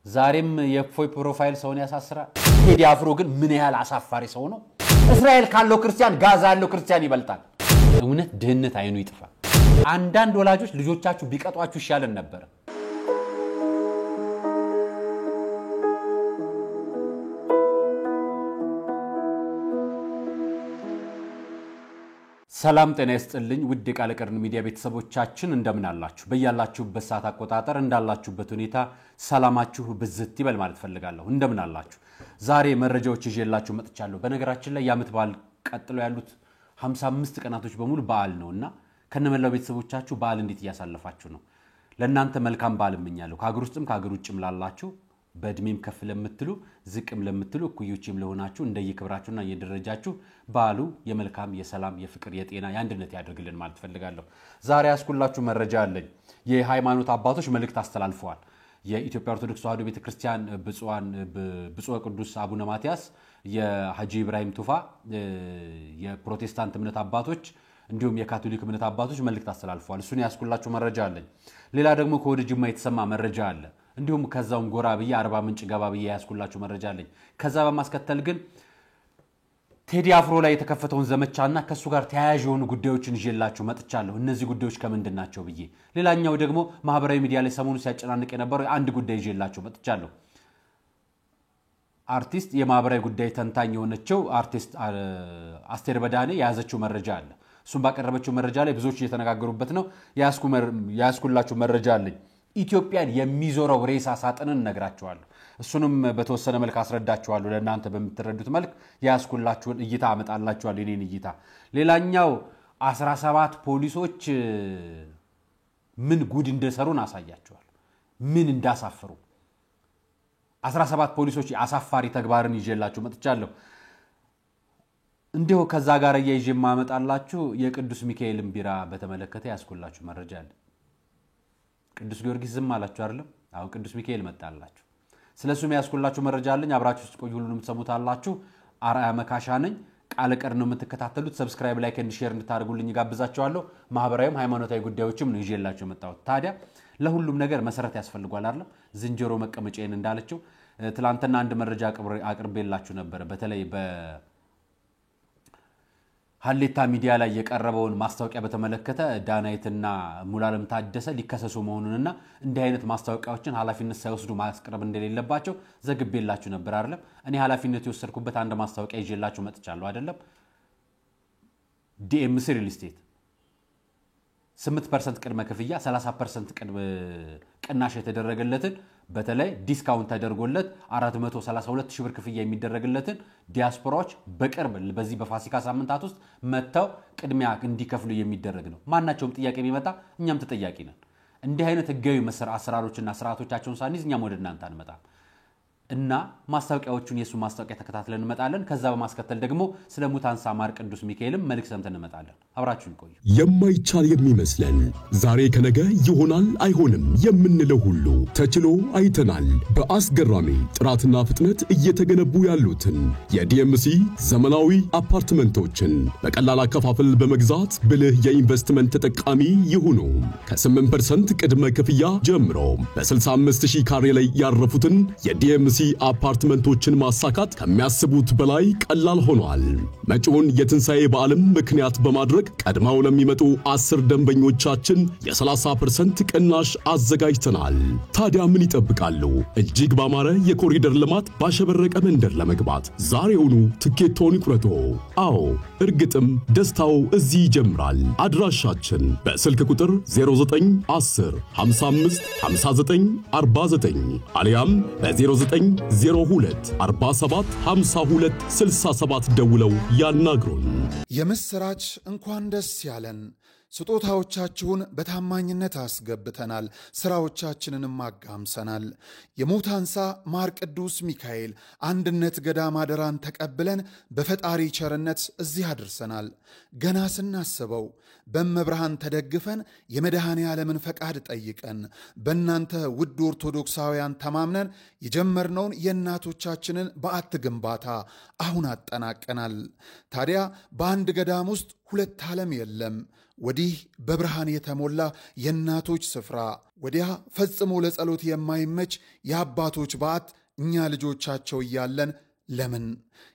ዛሬም የፎይ ፕሮፋይል ሰውን ያሳስራል ቴዲ አፍሮ ግን ምን ያህል አሳፋሪ ሰው ነው እስራኤል ካለው ክርስቲያን ጋዛ ያለው ክርስቲያን ይበልጣል እውነት ድህነት አይኑ ይጥፋ አንዳንድ ወላጆች ልጆቻችሁ ቢቀጧችሁ ይሻለን ነበር ሰላም ጤና ይስጥልኝ ውድ የቃለ ቀርን ሚዲያ ቤተሰቦቻችን እንደምን አላችሁ በእያላችሁበት ሰዓት አቆጣጠር እንዳላችሁበት ሁኔታ ሰላማችሁ ብዝት ይበል ማለት ፈልጋለሁ እንደምን አላችሁ ዛሬ መረጃዎች ይዤላችሁ መጥቻለሁ በነገራችን ላይ ያመት በዓል ቀጥሎ ያሉት 55 ቀናቶች በሙሉ በዓል ነውና ከነመላው ቤተሰቦቻችሁ በዓል እንዴት ያሳለፋችሁ ነው ለእናንተ መልካም በዓል እመኛለሁ ከሀገር ውስጥም ከሀገር ውጭም ላላችሁ በእድሜም ከፍ ለምትሉ ዝቅም ለምትሉ እኩዮችም ለሆናችሁ እንደየክብራችሁና የደረጃችሁ በዓሉ የመልካም የሰላም የፍቅር የጤና የአንድነት ያድርግልን ማለት ፈልጋለሁ ዛሬ ያስኩላችሁ መረጃ አለኝ የሃይማኖት አባቶች መልእክት አስተላልፈዋል የኢትዮጵያ ኦርቶዶክስ ተዋሕዶ ቤተክርስቲያን ብፁዕ ቅዱስ አቡነ ማቲያስ የሐጂ ኢብራሂም ቱፋ የፕሮቴስታንት እምነት አባቶች እንዲሁም የካቶሊክ እምነት አባቶች መልእክት አስተላልፈዋል እሱን ያስኩላችሁ መረጃ አለኝ ሌላ ደግሞ ከወደ ጅማ የተሰማ መረጃ አለ እንዲሁም ከዛውም ጎራ በየ 40 ምንጭ ገባ በየ ያስኩላችሁ መረጃ አለኝ ከዛ በማስከተል ግን ቴዲ አፍሮ ላይ የተከፈተውን ዘመቻና ከሱ ጋር ተያያዥ የሆኑ ጉዳዮችን ይዤላችሁ መጥቻለሁ እነዚህ ጉዳዮች ከመንድን ናቸው ብዬ ሌላኛው ደግሞ ማህበራዊ ሚዲያ ላይ ሰሞኑን ሲያጨናንቅ የነበረው አንድ ጉዳይ ይዤላችሁ መጥቻለሁ አርቲስት የማህበራዊ ጉዳይ ተንታኝ የሆነችው አርቲስት አስቴር በዳኔ ያዘችው መረጃ አለ እሱም ባቀረበችው መረጃ ላይ ብዙዎች እየተነጋገሩበት ነው ያስኩላችሁ መረጃ አለኝ ኢትዮጵያን የሚዞረው ሬሳ ሳጥንን ነግራቸዋለሁ እሱንም በተወሰነ መልኩ አስረዳቸዋለሁ ለእናንተ በመትረዱት መልኩ ያስኩላችሁን እይታ አመጣላችኋለሁ የኔን እይታ ሌላኛው 17 ፖሊሶች ምን ጉድ እንደሰሩን አሳያቸዋለሁ ምን እንዳሳፈሩ 17 ፖሊሶች አሳፋሪ ተግባርን ይዤላችሁ መጥቻለሁ እንዲሁ ከዛ ጋር ያይዤ ማመጣላችሁ የቅዱስ ሚካኤልን ቢራ በተመለከተ ያስኩላችሁ መረጃ አለ ቅዱስ ጊዮርጊስ ዝም አላችሁ አይደለም አሁን ቅዱስ ሚካኤል መጣላችሁ ስለሱም ያስኩላችሁ መረጃ አለኝ አብራችሁ ቆዩ ሁሉንም ተሰሙታላችሁ አራያ መካሻ ነኝ ቃለ ቀር ነው የምትከታተሉት ሰብስክራይብ ላይክ ኤንድ ሼር እንድታደርጉልኝ ጋብዛችኋለሁ ማህበራዊም ሃይማኖታዊ ጉዳዮችም ነው ይዤላችሁ መጣው ታዲያ ለሁሉም ነገር መሰረት ያስፈልጋል አይደል ዝንጀሮ መቀመጫዬን እንዳለችው ትላንትና አንድ መረጃ አቅርቤላችሁ ነበር በተለይ ሀሌታ ሚዲያ ላይ የቀረበውን ማስታወቂያ በተመለከተ ዳናይትና ሙላለም ታደሰ ሊከሰሱ መሆኑንና እንዲህ አይነት ማስታወቂያዎችን ኃላፊነት ሳይወስዱ ማስቀረብ እንደሌለባቸው ዘግቤላችሁ ነበር አይደለም እኔ ኃላፊነት የወሰድኩበት አንድ ማስታወቂያ ይዤላችሁ መጥቻለሁ አይደለም ዲኤምሲ ሪል ስቴት 8% ቅድመ ክፍያ 30% ቅድመ ቅናሽ የተደረገለትን በተለይ ዲስካውንት ተደርጎለት 432 ሺህ ብር ክፍያ የሚደረግለትን ዲያስፖራዎች በቅርብ በዚህ በፋሲካ ሳምንታት ውስጥ መተው ቅድሚያ እንዲከፍሉ የሚደረግ ነው ማናቸውም ጥያቄ ቢመጣ እኛም ተጠያቂ ነን እንዲህ አይነት ህጋዊ አሰራሮችና ስርዓቶቻቸውን ሳንይዝ እኛም ወደ እናንተ አንመጣም እና ማስታወቂያዎቹን የሱ ማስታወቂያ ተከታትለን እንመጣለን ከዛ በማስከተል ደግሞ ስለ ሙታንሳ ማር ቅዱስ ሚካኤልም መልእክት ሰምተን እንመጣለን አብራችሁን ቆዩ የማይቻል የሚመስለን ዛሬ ከነገ ይሆናል አይሆንም የምንለው ሁሉ ተችሎ አይተናል በአስገራሚ ጥራትና ፍጥነት እየተገነቡ ያሉትን የዲኤምሲ ዘመናዊ አፓርትመንቶችን በቀላል አከፋፈል በመግዛት ብልህ የኢንቨስትመንት ተጠቃሚ ይሁኑ ከ8% ቅድመ ክፍያ ጀምሮ በ65000 ካሬ ላይ ያረፉትን የዲኤምሲ አፓርትመንቶችን ማሳካት ከሚያስቡት በላይ ቀላል ሆኗል መጪውን የትንሳኤ በዓልም ምክንያት በማድረግ ቀድመው ለሚመጡ 10 ደንበኞቻችን የ30% ቅናሽ አዘጋጅተናል ታዲያ ምን ይጠብቃሉ እጅግ ባማረ የኮሪደር ልማት ባሸበረቀ መንደር ለመግባት ዛሬውኑ ትኬቶን ይቁረጡ አዎ እርግጥም ደስታው እዚህ ይጀምራል አድራሻችን በስልክ ቁጥር 0910 55 59 49 አሊያም በ0902 47 52 67 ደውለው ያናግሩን የምስራች እንኳን ደስ ያለን ስጦታዎቻችሁን በታማኝነት አስገብተናል ስራዎቻችንንም አጋምሰናል የሙታንሳ ማር ቅዱስ ሚካኤል አንድነት ገዳም አደራን ተቀብለን በፈጣሪ ቸርነት እዚህ አድርሰናል ገና ስናስበው በመብርሃን ተደግፈን የመድኃኔ ዓለምን ፈቃድ ጠይቀን በእናንተ ውድ ኦርቶዶክሳውያን ተማምነን የጀመርነውን የእናቶቻችንን በዓት ግንባታ አሁን አጠናቀናል ታዲያ በአንድ ገዳም ውስጥ ሁለት ዓለም የለም ወዲህ በብርሃን የተሞላ የእናቶች ስፍራ፣ ወዲያ ፈጽሞ ለጸሎት የማይመች የአባቶች በዓት እኛ ልጆቻቸው እያለን ለምን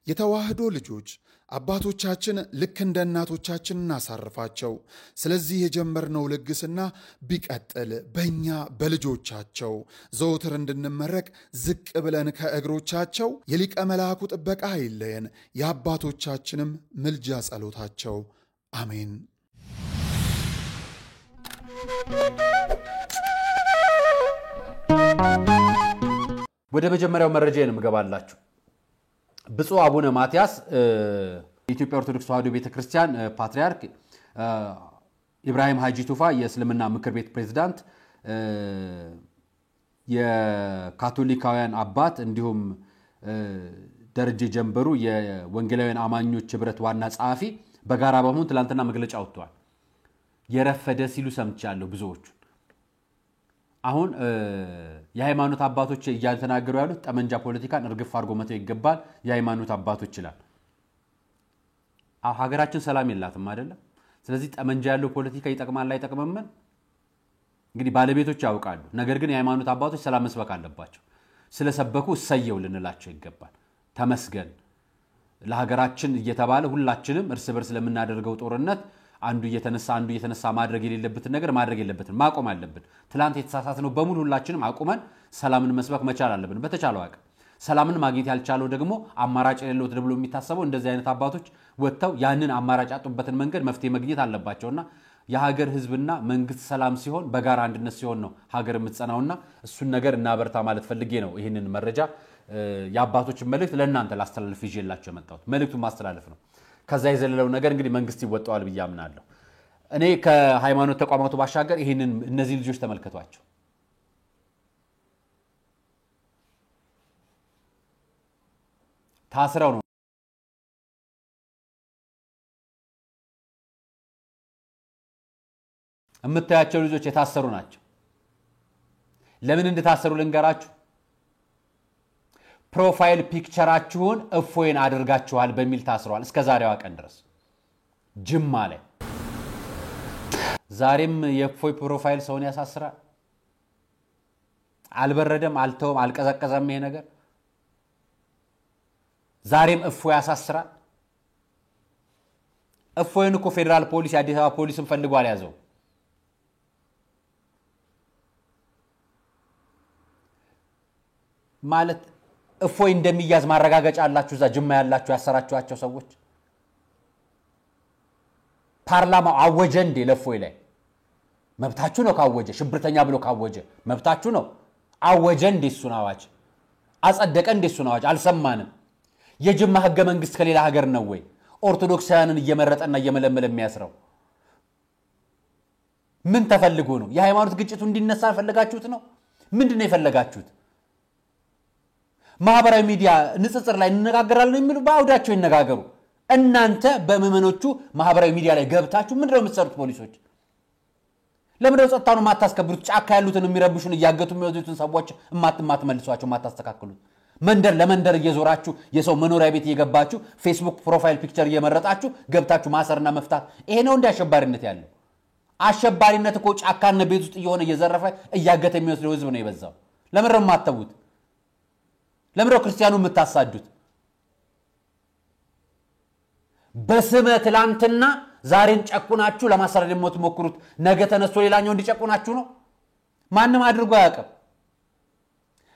የተዋህዶ ልጆች አባቶቻችን ልክ እንደ እናቶቻችን እናሳርፋቸው። ስለዚህ የጀመርነው ልግስና ቢቀጥል በእኛ በልጆቻቸው ዘወትር እንድንመረቅ ዝቅ ብለን ከእግሮቻቸው የሊቀ መልአኩ ጥበቃ አይለየን፣ የአባቶቻችንም ምልጃ ጸሎታቸው አሜን። ወደ መጀመሪያው መረጃ እንገባላችሁ። ብፁዕ አቡነ ማትያስ የኢትዮጵያ ኦርቶዶክስ ተዋሕዶ ቤተክርስቲያን ፓትርያርክ ኢብራሂም ሀጂ ቱፋ የእስልምና ምክር ቤት ፕሬዝዳንት የካቶሊካውያን አባት እንዲሁም ደረጀ ጀንበሩ የወንጌላውያን አማኞች ህብረት ዋና ጸሐፊ በጋራ በመሆን ትላንትና መግለጫ አውጥተዋል። የረፈደ ሲሉ ሰምቻለሁ ብዙዎቹ። አሁን የሃይማኖት አባቶች እያተናገሩ ያሉት ጠመንጃ ፖለቲካን እርግፍ አድርጎ መተው ይገባል የሃይማኖት አባቶች ይላል። ሀገራችን ሰላም የላትም አይደለም። ስለዚህ ጠመንጃ ያለው ፖለቲካ ይጠቅማል አይጠቅምም እንግዲህ ባለቤቶች ያውቃሉ። ነገር ግን የሃይማኖት አባቶች ሰላም መስበክ አለባቸው። ስለሰበኩ እሰየው ልንላቸው ይገባል። ተመስገን ለሀገራችን እየተባለ ሁላችንም እርስ በርስ ለምናደርገው ጦርነት አንዱ እየተነሳ ማድረግ የሌለበትን ነገር ማድረግ የለበትም፣ ማቆም አለብን። ትላንት የተሳሳትነው በሙሉ ሁላችንም አቁመን ሰላምን መስበክ መቻል አለብን በተቻለው አቅም። ሰላምን ማግኘት ያልቻለው ደግሞ አማራጭ የሌለው ተብሎ የሚታሰበው እንደዚህ አይነት አባቶች ወጥተው ያንን አማራጭ ያጡበትን መንገድ መፍትሄ ማግኘት አለባቸውና የሀገር ህዝብና መንግስት ሰላም ሲሆን በጋራ አንድነት ሲሆን ነው ሀገር የምትጸናውና እሱን ነገር እናበርታ ማለት ፈልጌ ነው። ይሄንን መረጃ የአባቶችን መልእክት ለእናንተ ላስተላልፍ ይዤላችሁ የመጣሁት መልእክቱን ማስተላለፍ ነው። ከዛ የዘለለው ነገር እንግዲህ መንግስት ይወጣዋል ብዬ አምናለሁ። እኔ ከሃይማኖት ተቋማቱ ባሻገር ይሄንን እነዚህ ልጆች ተመልከቷቸው። ታስረው ነው የምታያቸው ልጆች የታሰሩ ናቸው። ለምን እንደታሰሩ ልንገራችሁ። ፕሮፋይል ፒክቸራችሁን እፎይን አድርጋችኋል በሚል ታስረዋል እስከ ዛሬዋ ቀን ድረስ ጅማ ላይ። ዛሬም የእፎይ ፕሮፋይል ሰውን ያሳስራል። አልበረደም፣ አልተውም፣ አልቀዘቀዘም ይሄ ነገር። ዛሬም እፎይ ያሳስራል። እፎይን እኮ ፌደራል ፖሊስ የአዲስ አበባ ፖሊስን ፈልጎ አልያዘው። ማለት እፎይ እንደሚያዝ ማረጋገጫ አላችሁ እዛ ጅማ ያላችሁ ያሰራችኋቸው ሰዎች? ፓርላማው አወጀ እንዴ ለእፎይ ላይ? መብታችሁ ነው ካወጀ፣ ሽብርተኛ ብሎ ካወጀ መብታችሁ ነው። አወጀ እንዴ እሱን አዋጅ? አጸደቀ እንዴ እሱን አዋጅ? አልሰማንም። የጅማ ህገ መንግስት ከሌላ ሀገር ነው ወይ ኦርቶዶክሳውያንን እየመረጠና እየመለመለ የሚያስረው? ምን ተፈልጎ ነው? የሃይማኖት ግጭቱ እንዲነሳ ፈልጋችሁት ነው? ምንድነው የፈለጋችሁት? ማህበራዊ ሚዲያ ንጽጽር ላይ እንነጋገራለን የሚሉ ባውዳቸው ይነጋገሩ። እናንተ በመመኖቹ ማህበራዊ ሚዲያ ላይ ገብታችሁ ምንድነው የምትሰሩት? ፖሊሶች ለምንድነው ጸጥታውን ማታስከብሩት? ጫካ ያሉትን የሚረብሹን እያገቱ የሚወጡትን ሰዎች ማትመልሷቸው ማታስተካክሉት? መንደር ለመንደር እየዞራችሁ የሰው መኖሪያ ቤት እየገባችሁ ፌስቡክ ፕሮፋይል ፒክቸር እየመረጣችሁ ገብታችሁ ማሰርና መፍታት ይሄ ነው እንደ አሸባሪነት ያለው? አሸባሪነት እኮ ጫካና ቤት ውስጥ እየሆነ እየዘረፈ እያገተ የሚወስደው ህዝብ ነው የበዛው። ለምንድነው ማተቡት? ለምንድነው ክርስቲያኑ የምታሳዱት? በስመ ትላንትና ዛሬን ጨቁናችሁ ለማሰረድ የምትሞክሩት ነገ ተነስቶ ሌላኛው እንዲጨቁናችሁ ነው። ማንም አድርጎ አያውቅም።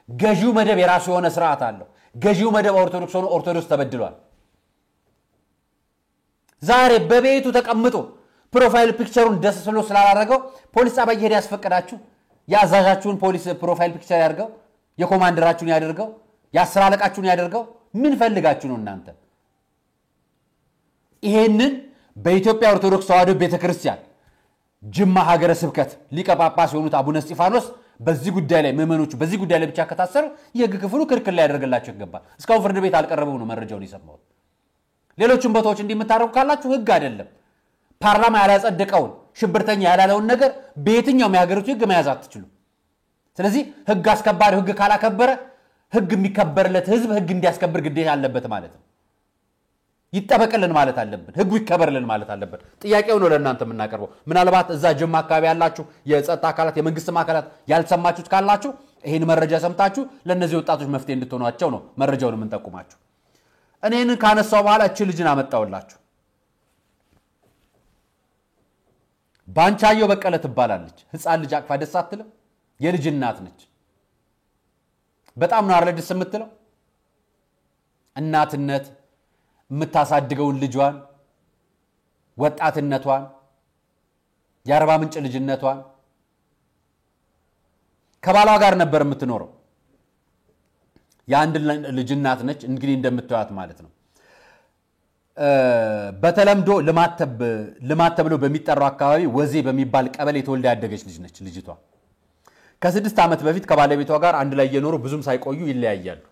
ገዢው መደብ የራሱ የሆነ ስርዓት አለው። ገዢው መደብ ኦርቶዶክስ ሆኖ ኦርቶዶክስ ተበድሏል። ዛሬ በቤቱ ተቀምጦ ፕሮፋይል ፒክቸሩን ደስ ብሎ ስላላረገው ፖሊስ ጣቢያ ይሄድ ያስፈቀዳችሁ? ያዛዣችሁን ፖሊስ ፕሮፋይል ፒክቸር ያርገው? የኮማንደራችሁን ያደርገው? የአስር አለቃችሁን ያደርገው? ምን ፈልጋችሁ ነው እናንተ? ይሄንን በኢትዮጵያ ኦርቶዶክስ ተዋሕዶ ቤተክርስቲያን ጅማ ሀገረ ስብከት ሊቀ ጳጳስ የሆኑት አቡነ እስጢፋኖስ በዚህ ጉዳይ ላይ መመኖቹ በዚህ ጉዳይ ላይ ብቻ ከታሰሩ የህግ ክፍሉ ክርክር ላይ ያደርግላቸው ይገባል። እስካሁን ፍርድ ቤት አልቀረበው ነው መረጃውን የሰማሁት። ሌሎችም ቦታዎች እንዲምታረቁ ካላችሁ ህግ አይደለም ፓርላማ ያላጸደቀውን ሽብርተኛ ያላለውን ነገር በየትኛውም የሀገሪቱ ህግ መያዝ አትችሉ። ስለዚህ ህግ አስከባሪ ህግ ካላከበረ ህግ የሚከበርለት ህዝብ ህግ እንዲያስከብር ግዴታ አለበት ማለት ነው። ይጠበቅልን ማለት አለብን ህጉ ይከበርልን ማለት አለብን ጥያቄው ነው ለእናንተ የምናቀርበው ምናልባት እዛ ጅማ አካባቢ ያላችሁ የጸጥታ አካላት የመንግስት አካላት ያልሰማችሁት ካላችሁ ይሄን መረጃ ሰምታችሁ ለነዚህ ወጣቶች መፍትሄ እንድትሆኗቸው ነው መረጃውን የምንጠቁማችሁ እኔን ካነሳው በኋላ እቺ ልጅን አመጣውላችሁ ባንቻየው በቀለ ትባላለች ህፃን ልጅ አቅፋ ደስ አትልም የልጅ እናት ነች በጣም ነው አረለድስ የምትለው እናትነት የምታሳድገውን ልጇን ወጣትነቷን የአርባ ምንጭ ልጅነቷን ከባሏ ጋር ነበር የምትኖረው የአንድ ልጅ እናት ነች እንግዲህ እንደምታዩት ማለት ነው በተለምዶ ልማት ተብሎ በሚጠራው አካባቢ ወዜ በሚባል ቀበሌ ተወልዳ ያደገች ልጅ ነች ልጅቷ ከ6 ዓመት በፊት ከባለቤቷ ጋር አንድ ላይ የኖሩ ብዙም ሳይቆዩ ይለያያሉ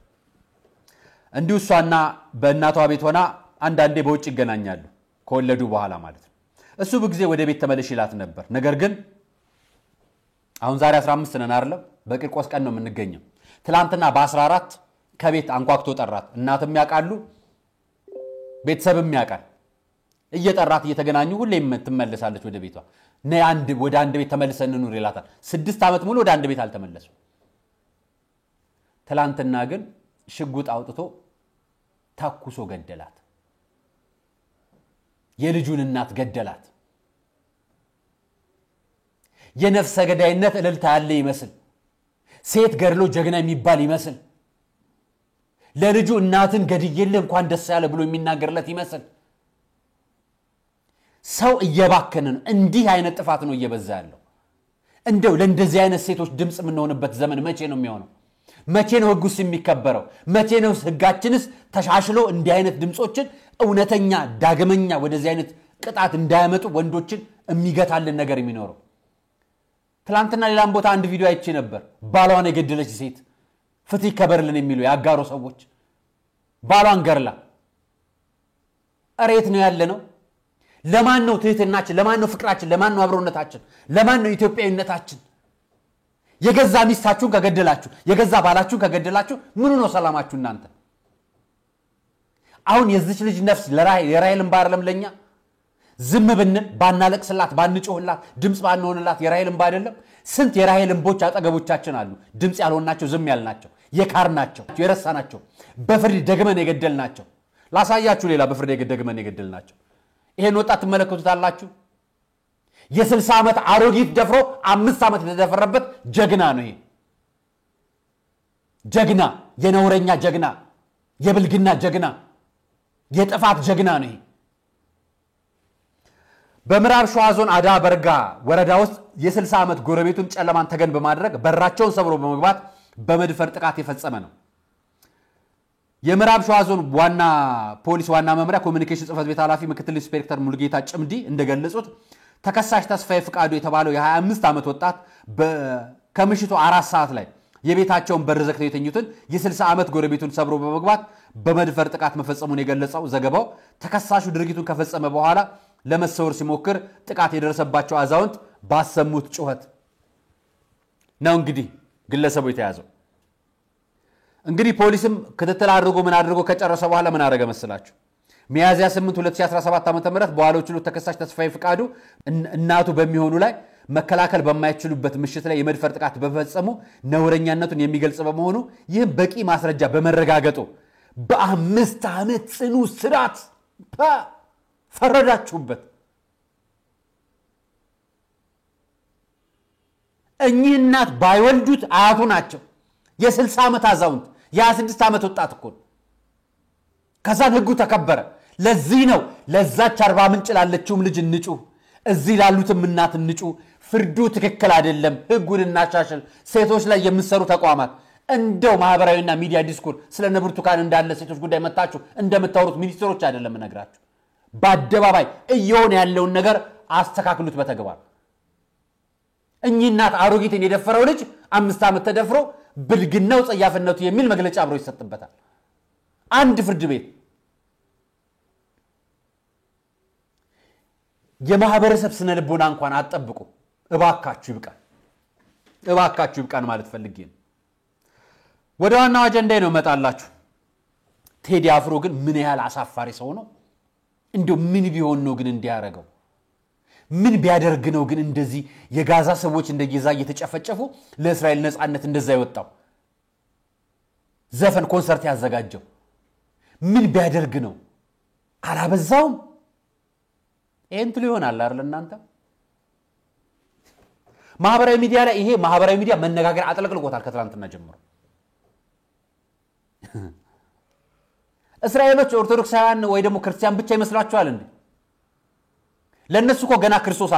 እንዲሁ እሷና በእናቷ ቤት ሆና አንዳንዴ በውጭ ይገናኛሉ ከወለዱ በኋላ ማለት ነው እሱ በጊዜ ወደ ቤት ተመለሽ ይላት ነበር ነገር ግን አሁን ዛሬ 15 ነን አይደለም በቂርቆስ ቀን ነው የምንገኘው ትላንትና በ14 ከቤት አንኳክቶ ጠራት እናትም ያቃሉ ቤተሰብም ያቃል እየጠራት እየተገናኙ ሁሌም ትመለሳለች ወደ ቤቷ ወደ አንድ ቤት ተመልሰን እንኑር ይላታል 6 ዓመት ሙሉ ወደ አንድ ቤት አልተመለሱ ትላንትና ግን ሽጉጥ አውጥቶ ታኩሶ ገደላት የልጁን እናት ገደላት የነፍሰ ገዳይነት እልልታ ያለ ይመስል ሴት ገድሎ ጀግና የሚባል ይመስል ለልጁ እናትን ገድየለ እንኳን ደስ ያለ ብሎ የሚናገርለት ይመስል ሰው እየባከነ ነው እንዲህ አይነት ጥፋት ነው እየበዛ ያለው እንደው ለእንደዚህ አይነት ሴቶች ድምጽ ምንሆንበት ዘመን መቼ ነው የሚሆነው መቼ ነው ህጉስ የሚከበረው መቼ ነው ህጋችንስ ተሻሽሎ እንዲህ አይነት ድምጾችን እውነተኛ ዳግመኛ ወደዚህ አይነት ቅጣት እንዳያመጡ ወንዶችን የሚገታልን ነገር የሚኖረው ትላንትና ሌላም ቦታ አንድ ቪዲዮ አይቼ ነበር ባሏን የገደለች ሴት ፍትህ ይከበርልን የሚሉ ያጋሩ ሰዎች ባሏን ገርላ አሬት ነው ያለነው ለማን ነው ትህትናችን ለማን ነው ፍቅራችን ለማን ነው አብሮነታችን ለማን ነው ኢትዮጵያዊነታችን የገዛ ሚስታችሁን ከገደላችሁ የገዛ ባላችሁን ከገደላችሁ ምን ነው ሰላማችሁ እናንተ አሁን የዚች ልጅ ነፍስ የራሔልን ባርለም ለኛ ዝም ብንል ባናለቅስላት ባንጮህላት ድምጽ ባንሆንላት የራሔልን ባደለም ስንት የራሔልን ቦች አጠገቦቻችን አሉ ድምጽ ያልሆናቸው ዝም ያልናቸው የካርናቸው የረሳናቸው በፍርድ ደግመን የገደልናቸው ላሳያችሁ ሌላ በፍርድ ደግመን የገደልናቸው ይሄን ወጣት ተመለከቱታላችሁ የ60 ዓመት አሮጊት ደፍሮ 5 ዓመት የተደፈረበት ጀግና ነው ይሄ ጀግና የነውረኛ ጀግና የብልግና ጀግና የጥፋት ጀግና ነው ይሄ በምዕራብ ሸዋ ዞን አዳ በርጋ ወረዳ ውስጥ የ60 ዓመት ጎረቤቱን ጨለማን ተገን በማድረግ በራቸውን ሰብሮ በመግባት በመድፈር ጥቃት የፈጸመ ነው የምዕራብ ሸዋ ዞን ዋና ፖሊስ ዋና መምሪያ ኮሙኒኬሽን ጽፈት ቤት ኃላፊ ምክትል ኢንስፔክተር ሙልጌታ ጭምዲ እንደገለጹት ተከሳሽ ተስፋዬ ፍቃዱ የተባለው የ25 ዓመት ወጣት ከምሽቱ 4 ሰዓት ላይ የቤታቸውን በር ዘግተው የተኙትን የ60 ዓመት ጎረቤቱን ሰብሮ በመግባት በመድፈር ጥቃት መፈጸሙን የገለጸው ዘገባው ተከሳሹ ድርጊቱን ከፈጸመ በኋላ ለመሰወር ሲሞክር ጥቃት የደረሰባቸው አዛውንት ባሰሙት ጩኸት ነው እንግዲህ ግለሰቡ የተያዘው እንግዲህ ፖሊስም ክትትል አድርጎ ከጨረሰ በኋላ ምን አደረገ መስላችሁ ሚያዝያ 8 2017 ዓ.ም በዋለው ችሎት ተከሳሽ ተስፋዬ ፍቃዱ እናቱ በሚሆኑ ላይ መከላከል በማይችሉበት ምሽት ላይ የመድፈር ጥቃት በፈጸሙ ነውረኛነቱን የሚገልጽ በመሆኑ ይህም በቂ ማስረጃ በመረጋገጡ በ5 ዓመት ጽኑ እስራት ፈረዳችሁበት እኚህ እናት ባይወልዱት አያቱ ናቸው የ60 ዓመት አዛውንት የ26 ዓመት ወጣት እኮ ከዛን ህጉ ተከበረ ለዚህ ነው ለዛች 40 ምንጭ ላለችውም ልጅ እንጩ እዚህ ላሉትም እናት እንጩ ፍርዱ ትክክል አይደለም ህጉን እናሻሽል ሴቶች ላይ የምሰሩ ተቋማት እንደው ማህበራዊና ሚዲያ ዲስኩር ስለ ነብርቱካን እንዳለ ሴቶች ጉዳይ መጣችሁ እንደምታወሩት ሚኒስትሮች አይደለም እነግራችሁ በአደባባይ እየሆነ ያለውን ነገር አስተካክሉት በተግባር እኚህ እናት አሮጊትን የደፈረው ልጅ 5 ዓመት ተደፍሮ ብልግናው ጸያፍነቱ የሚል መግለጫ አብሮ ይሰጥበታል አንድ ፍርድ ቤት የማህበረሰብ ስነ ልቦና እንኳን አጠብቁ እባካችሁ ይብቃን ማለት ፈልጌ ነው ወደ ዋናው አጀንዳ ነው መጣላችሁ ቴዲ አፍሮ ግን ምን ያህል አሳፋሪ ሰው ነው እንደው ምን ቢሆን ነው ግን እንዲያረጋው ምን ቢያደርግ ነው ግን እንደዚህ የጋዛ ሰዎች እንደጌዛ እየተጨፈጨፉ ለእስራኤል ነፃነት እንደዛ ይወጣው ዘፈን ኮንሰርት ያዘጋጀው ምን ቢያደርግ ነው አላበዛውም እንት ሊሆናል አይደል እናንተ ማህበራዊ ሚዲያ ላይ ይሄ ማህበራዊ ሚዲያ መነጋገር አጥለቅልቆታል ከትላንትና ጀምሮ እስራኤሎች ኦርቶዶክሳውያን ወይ ደግሞ ክርስቲያን ብቻ ይመስላችኋል እንዴ ለነሱ እኮ ገና ክርስቶስ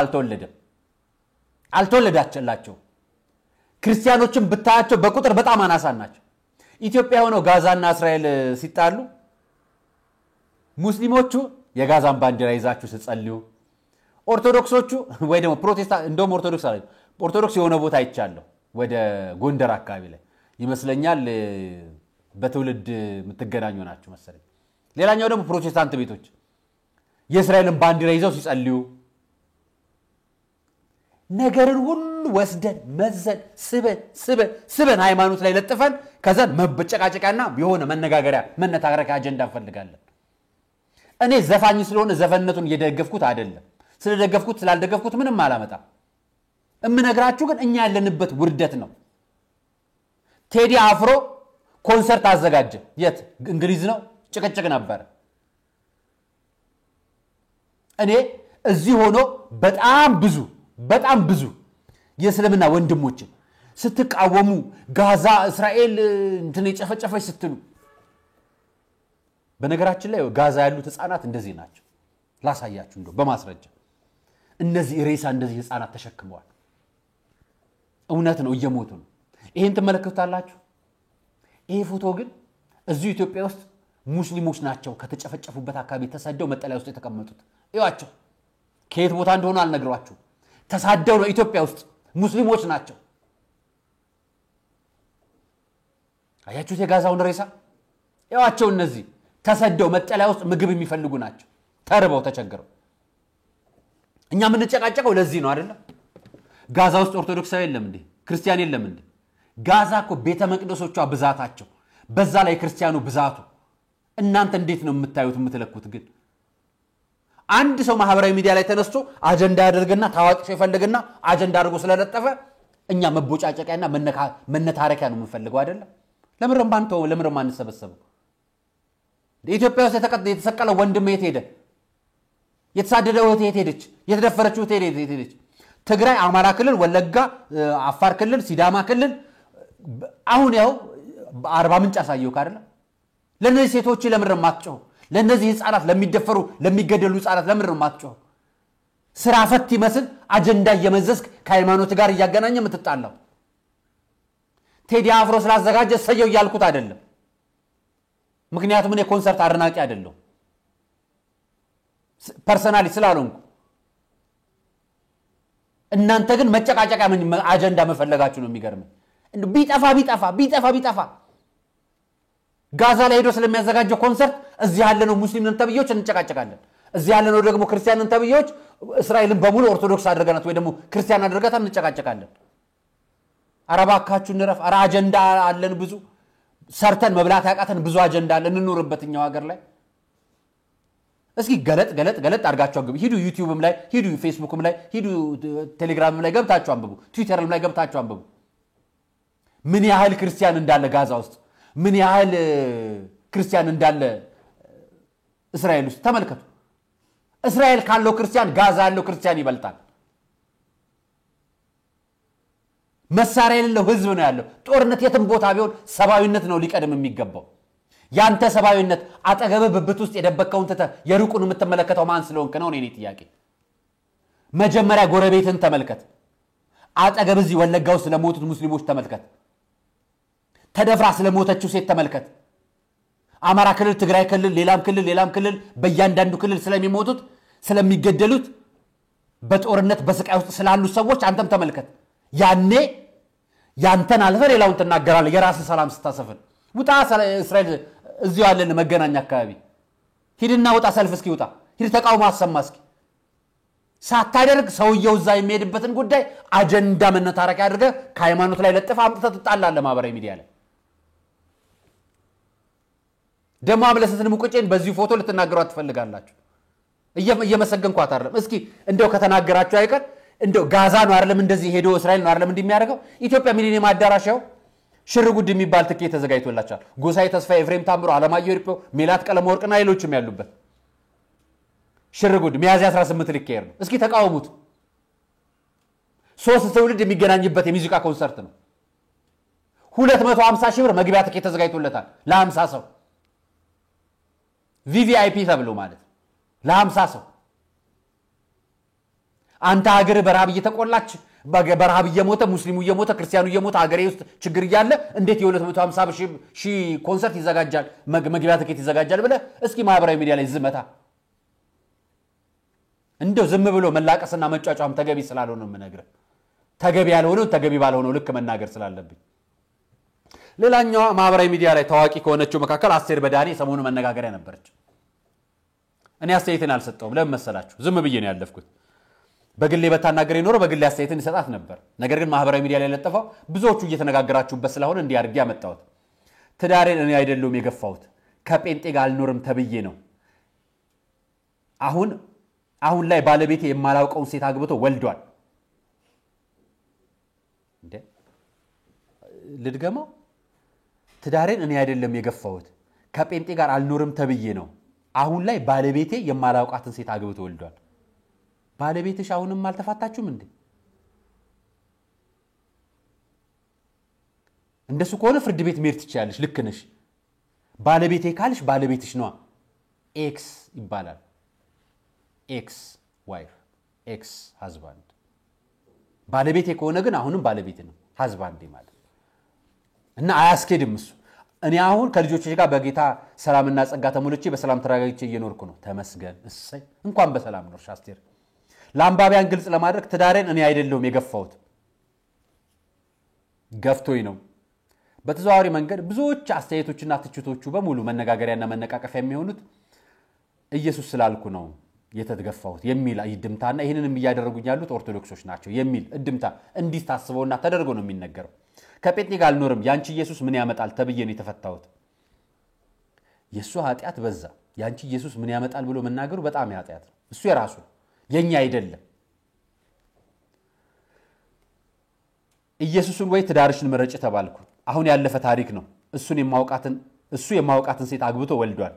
አልተወለዳቸላቸው ክርስቲያኖችን ብታያቸው በቁጥር በጣም አናሳ ናቸው ኢትዮጵያ ሆነው ጋዛና እስራኤል ሲጣሉ ሙስሊሞቹ የጋዛን ባንዲራ ይዛችሁ ሲጸልዩ ኦርቶዶክሶቹ ወይ ደግሞ ፕሮቴስታንት እንደውም ኦርቶዶክስ የሆነ ቦታ አይቻለሁ ወደ ጎንደር አካባቢ ላይ ይመስለኛል በትውልድ ምትገናኙ ናችሁ መሰለኝ ሌላኛው ደግሞ ፕሮቴስታንት ቤቶች የእስራኤልን ባንዲራ ይዘው ሲጸልዩ ነገርን ሁሉ ወስደን መዘን ስበን ሃይማኖት ላይ ለጥፈን ከዛን መበጨቃጨቃና የሆነ መነጋገሪያ መነታረካ አጀንዳ እንፈልጋለን እኔ ዘፋኝ ስለሆነ ዘፈነቱን እየደገፍኩት አይደለም ስለደገፍኩት ስላልደገፍኩት ምንም አላመጣም እምነግራችሁ ግን እኛ ያለንበት ውርደት ነው ቴዲ አፍሮ ኮንሰርት አዘጋጀ የት እንግሊዝ ነው ጭቅጭቅ ነበር እኔ እዚህ ሆኖ በጣም ብዙ የእስልምና ወንድሞች ስትቃወሙ ጋዛ እስራኤል እንትን የጨፈጨፈች ስትሉ በነገራችን ላይ ጋዛ ያሉት ህፃናት እንደዚህ ናቸው ላሳያችሁ እንደው በማስረጃ እነዚህ ሬሳ እንደዚህ ህፃናት ተሸክመዋል እውነት ነው እየሞቱ ነው ይሄን ተመለከቱታላችሁ ይሄ ፎቶ ግን እዚሁ ኢትዮጵያ ውስጥ ሙስሊሞች ናቸው ከተጨፈጨፉበት አካባቢ ተሰደው መጠለያ ውስጥ የተቀመጡት እያቸው ከየት ቦታ እንደሆነ አልነግራችሁ ተሳደው ነው ኢትዮጵያ ውስጥ ሙስሊሞች ናቸው አያችሁት የጋዛውን ሬሳ እያቸው እነዚህ ተሰደው መጠለያ ውስጥ ምግብ የሚፈልጉ ናቸው ተርበው ተቸግረው እኛ ምን ተጨቃጨቀው ለዚህ ነው አይደል ጋዛ ውስጥ ኦርቶዶክሳዊ የለም እንዴ ክርስቲያን የለም እንዴ ጋዛ እኮ ቤተ መቅደሶቿ ብዛታቸው በዛ ላይ ክርስቲያኑ ብዛቱ እናንተ እንዴት ነው የምታዩት የምትለኩት ግን አንድ ሰው ማህበራዊ ሚዲያ ላይ ተነስቶ አጀንዳ ያደርግና ታዋቂ ሰው ይፈልግና አጀንዳ አድርጎ ስለለጠፈ እኛ መቦጫጨቂያና መነታረኪያ ነው የምንፈልገው አይደል ለምንም አንሰበሰበው ኢትዮጵያ ውስጥ የተሰቀለው ወንድም የት ሄደ የተሳደደው የት ሄደች የተደፈረችው የት ሄደች ትግራይ አማራ ክልል ወለጋ አፋር ክልል ሲዳማ ክልል አሁን ያው 40 ምንጭ አሳየው ካርለ ለነዚህ ሴቶች ለምንም ማጥጮ ለነዚህ ህፃናት ለሚደፈሩ ለሚገደሉ ህፃናት ለምንም ማጥጮ ስራ ፈት ይመስል አጀንዳ እየመዘስክ ከሃይማኖት ጋር እያገናኘ የምትጣላው ቴዲ አፍሮ ስላዘጋጀ ሰየው ያልኩት አይደለም ምክንያቱም እኔ ኮንሰርት አድናቂ አይደለም ፐርሰናሊ ስላልሆንኩ እናንተ ግን መጨቃጨቃ ምን አጀንዳ መፈለጋችሁ ነው የሚገርመኝ ቢጠፋ ጋዛ ላይ ሄዶ ስለሚያዘጋጀው ኮንሰርት እዚህ ያለነው ሙስሊምን ተብዮች እንጨቃጨቃለን እዚህ ያለነው ደግሞ ክርስቲያንን ተብዮች እስራኤልን በሙሉ ኦርቶዶክስ አድርገናት ወይ ደግሞ ክርስቲያን አድርገናት እንጨቃጨቃለን አረባካችሁ ንረፍ አጀንዳ አለን ብዙ ሰርተን መብላት ያቃተን ብዙ አጀንዳ አለን እንኖርበትኛው ሀገር ላይ እስኪ ገለጥ አርጋችሁ አንብቡ ሂዱ ዩቲዩብም ላይ ሂዱ ፌስቡክም ላይ ሂዱ ቴሌግራምም ላይ ገብታችሁ አንብቡ ትዊተርም ላይ ገብታችሁ አንብቡ ምን ያህል ክርስቲያን እንዳለ ጋዛ ውስጥ ምን ያህል ክርስቲያን እንዳለ እስራኤል ውስጥ ተመልከቱ እስራኤል ካለው ክርስቲያን ጋዛ ያለው ክርስቲያን ይበልጣል መሳሪያ የሌለው ህዝብ ነው ያለው ጦርነት የትም ቦታ ቢሆን ሰባዊነት ነው ሊቀድም የሚገባው ያንተ ሰባዊነት አጠገበ በብት ውስጥ የደበከውን ተተ የሩቁን የምትመለከተው ማን ስለሆንክ ነው እኔ ጥያቄ መጀመሪያ ጎረቤትን ተመልከት አጠገብ እዚህ ወለጋው ስለሞቱት ሙስሊሞች ተመልከት ተደፍራ ስለሞተችው ሴት ተመልከት አማራ ክልል ትግራይ ክልል ሌላም ክልል በእያንዳንዱ ክልል ስለሚሞቱት ስለሚገደሉት በጦርነት በስቃይ ውስጥ ስላሉ ሰዎች አንተም ተመልከት ያኔ ያንተን አልፈ ሌላውን ተናገራለህ የራስ ሰላም ስታሰፍን ውጣ እስራኤል እዚሁ ያለን መገናኛ አካባቢ ሂድና ውጣ ሰልፍ እስኪ ውጣ ሂድ ተቃውሞ አሰማ እስኪ ሳታደርግ ሰውየው እዛ የሚሄድበትን ጉዳይ አጀንዳ መነታረኪያ አድርገ ከሃይማኖት ላይ ለጥፋ አምጥተህ ትጣላለህ ማህበራዊ ሚዲያ ላይ ደሞ አብለሰትን ሙቀጨን በዚህ ፎቶ ልትናገሩ አትፈልጋላችሁ እየመሰገንኳት አይደለም እስኪ እንደው ከተናገራችሁ አይቀር እንደው ጋዛ ነው አይደለም እንደዚህ ሄዶ እስራኤል ነው አይደለም እንደሚያደርገው ኢትዮጵያ ሚሊኒየም አዳራሻው ሽርጉድ የሚባል ትኬት ተዘጋጅቶላቸዋል ጎሳዬ ተስፋ ኤፍሬም ታምሩ አለማየሁ ሪፖ ሜላት ቀለመወርቅና ሌሎችም ያሉበት ሽርጉድ ሚያዝያ 18 ሊካሄድ ነው እስኪ ተቃውሙት 3 ትውልድ የሚገናኝበት የሙዚቃ ኮንሰርት ነው 250 ሺህ ብር መግቢያ ትኬት ተዘጋጅቶለታል ለ50 ሰው ቪቪአይፒ ተብሎ ማለት ለ50 ሰው አንተ ሀገር በረሃብ እየተቆላች በረሃብ እየሞተ ሙስሊሙ እየሞተ ክርስቲያኑ እየሞተ ሀገሬ ውስጥ ችግር እያለ እንዴት የ250 ሺህ ኮንሰርት ይዘጋጃል መግቢያ ትኬት ይዘጋጃል ብለ እስኪ ማህበራዊ ሚዲያ ላይ ዝመታ እንደው ዝም ብሎ መላቀስና መጫጫም ተገቢ ስላልሆነ ነው ምነግረ ተገቢ ያልሆነው ተገቢ ባልሆነው ልክ መናገር ስላለብኝ ሌላኛው ማህበራዊ ሚዲያ ላይ ታዋቂ ከሆነችው መካከል አስቴር በዳኔ ሰሞኑ መነጋገሪያ ነበረች እኔ አስተያየትን አልሰጠውም ለምን መሰላችሁ ዝም ብዬ ነው ያለፍኩት በግሌ በታናገር ይኖረው በግሌ አስተያየትን ይሰጣት ነበር ነገር ግን ማህበራዊ ሚዲያ ላይ ለጠፋው ብዙዎቹ እየተነጋገራችሁበት ስለሆነ እንዲያርግ ያመጣሁት ትዳሬን እኔ አይደለም የገፋሁት ከጴንጤ ጋር አልኖርም ተብዬ ነው አሁን ላይ ባለቤቴ የማላውቀው ሴት አግብቶ ወልዷል እንዴ ልድገመው ትዳሬን እኔ አይደለም የገፋሁት ከጴንጤ ጋር አልኖርም ተብዬ ነው አሁን ላይ ባለቤቴ የማላውቃትን ሴት አግብቶ ወልዷል ባለቤትሽ አሁንም አልተፋታችሁም እንዴ እንደሱ ከሆነ ፍርድ ቤት መሄድ ትችያለሽ ልክ ነሽ ባለቤቴ ካልሽ ባለቤትሽ ነው ኤክስ ይባላል ኤክስ ዋይፍ ኤክስ ሃዝባንድ ባለቤቴ ከሆነ ግን አሁንም ባለቤት ነው ሃዝባንድ ማለት እና አያስኬድም እሱ እኔ አሁን ከልጆቼ ጋር በጌታ ሰላምና ጸጋ ተሞልቼ በሰላም ተረጋግቼ እየኖርኩ ነው ተመስገን እሰይ እንኳን በሰላም ኖርሽ አስቴር ለአንባቢያን ግልጽ ለማድረግ ትዳሬን እኔ አይደለም የገፋሁት ገፍቶኝ ነው በተዘዋዋሪ መንገድ ብዙዎች አስተያየቶችና ትችቶቹ በሙሉ መነጋገሪያና መነቃቀፊያ የሚሆኑት ኢየሱስ ስላልኩ ነው የተገፋሁት የሚል ይድምታና ይሄንንም ያደረጉኝ ያሉት ኦርቶዶክሶች ናቸው የሚል እድምታ እንዲታስበውና ተደርጎ ነው የሚነገረው ከጴንጤ ጋር አልኖርም ያንቺ ኢየሱስ ምን ያመጣል ተብዬ ነው የተፈታሁት የሱ ኃጢያት በዛ ያንቺ ኢየሱስ ምን ያመጣል ብሎ መናገሩ በጣም ኃጢያት ነው እሱ የራሱ የኛ አይደለም ኢየሱስን ወይ ትዳርሽን መረጭ ተባልኩ አሁን ያለፈ ታሪክ ነው እሱ የማውቃትን ሴት አግብቶ ወልዷል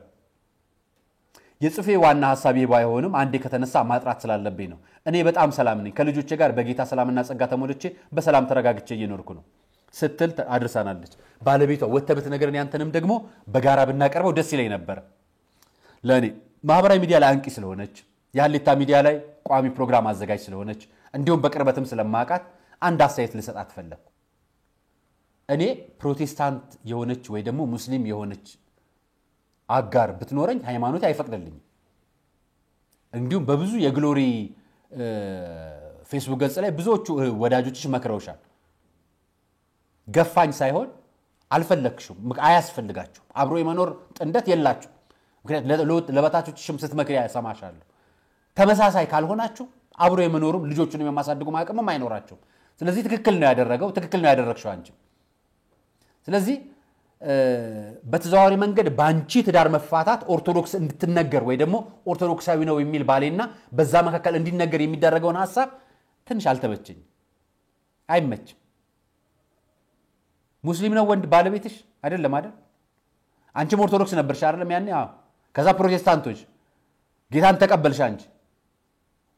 የጽፌ ዋና ሐሳቤ ባይሆንም አንዴ ከተነሳ ማጥራት ስላለብኝ ነው እኔ በጣም ሰላም ነኝ ከልጆቼ ጋር በጌታ ሰላምና ጸጋ ተሞልቼ በሰላም ተረጋግቼ እየኖርኩ ነው ስትል አድርሳናለች ባለቤቷ ወተበት ነገርን ያንተንም ደግሞ በጋራ ብናቀርበው ደስ ይለኝ ነበር ለኔ ማህበራዊ ሚዲያ ላይ አንቂ ስለሆነች ያለታ ሚዲያ ላይ ቋሚ ፕሮግራም አዘጋጅ ስለሆነች እንዲሁም በቅርበትም ስለማቃት አንድ አስተያየት ልሰጣት ፈለኩ እኔ ፕሮቴስታንት የሆነች ወይ ደግሞ ሙስሊም የሆነች አጋር ብትኖረኝ ሃይማኖት አይፈቅድልኝም እንዲሁም በብዙ የግሎሪ ፌስቡክ ገጽ ላይ ብዙዎቹ ወዳጆችሽ መክረውሻል ገፋኝ ሳይሆን አልፈለክሽም አያስፈልጋችሁ አብሮ የመኖር ጥንደት የላችሁ ምክንያት ለበታቾችሽም ስትመክሪ ያሰማሻለሁ ተመሳሳይ ካልሆናችሁ አብሮ የመኖሩም ልጆቹንም የማሳድጉ ማቀምም አይኖራችሁ ስለዚህ ትክክል ነው ያደረገው ትክክል ነው ያደረግሽው አንቺ ስለዚህ በተዘዋዋሪ መንገድ ባንቺ ትዳር መፋታት ኦርቶዶክስ እንድትነገር ወይ ደግሞ ኦርቶዶክሳዊ ነው የሚል ባሌና በዛ መካከል እንዲነገር የሚደረገውን ሐሳብ ትንሽ አልተመቸኝ አይመችም ሙስሊም ነው ወንድ ባለቤትሽ አይደለም አይደል አንቺም ኦርቶዶክስ ነበርሽ አይደለም ያኔ ከዛ ፕሮቴስታንቶች ጌታን ተቀበልሽ አንቺ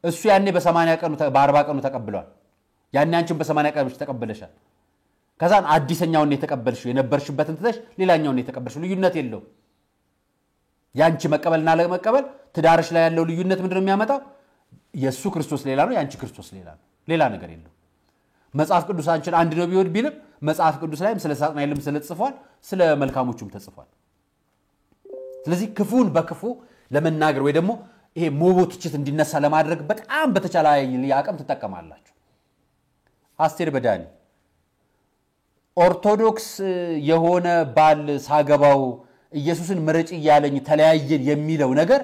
እሱ ያኔ በ80 ቀኑ በ40 ቀኑ ተቀብሏል ያኔ አንቺም በ80 ቀኑ ተቀበለሻል ከዛን አዲስኛውን የተቀበልሽው የነበርሽበትን ትተሽ ሌላኛውን የተቀበልሽው ልዩነት የለው ያንቺ መቀበልና ለመቀበል ትዳርሽ ላይ ያለው ልዩነት ምንድነው የሚያመጣው ኢየሱስ ክርስቶስ ሌላ ነው ያንቺ ክርስቶስ ሌላ ነው ሌላ ነገር የለው መጽሐፍ ቅዱስ አንቺን አንድ ነው ቢወድ ቢልም መጽሐፍ ቅዱስ ላይም ስለ ሳጥናኤልም ስለተጽፏል ስለ መልካሞቹም ተጽፏል ስለዚህ ክፉን በክፉ ለመናገር ወይ ደግሞ ይሄ ሞቦትችት እንዲነሳ ለማድረግ በጣም በተቻለ ያቀም ተጠቀማላችሁ አስቴር በዳኒ ኦርቶዶክስ የሆነ ባል ሳገባው ኢየሱስን ምረጭ ይያለኝ ተለያየን የሚለው ነገር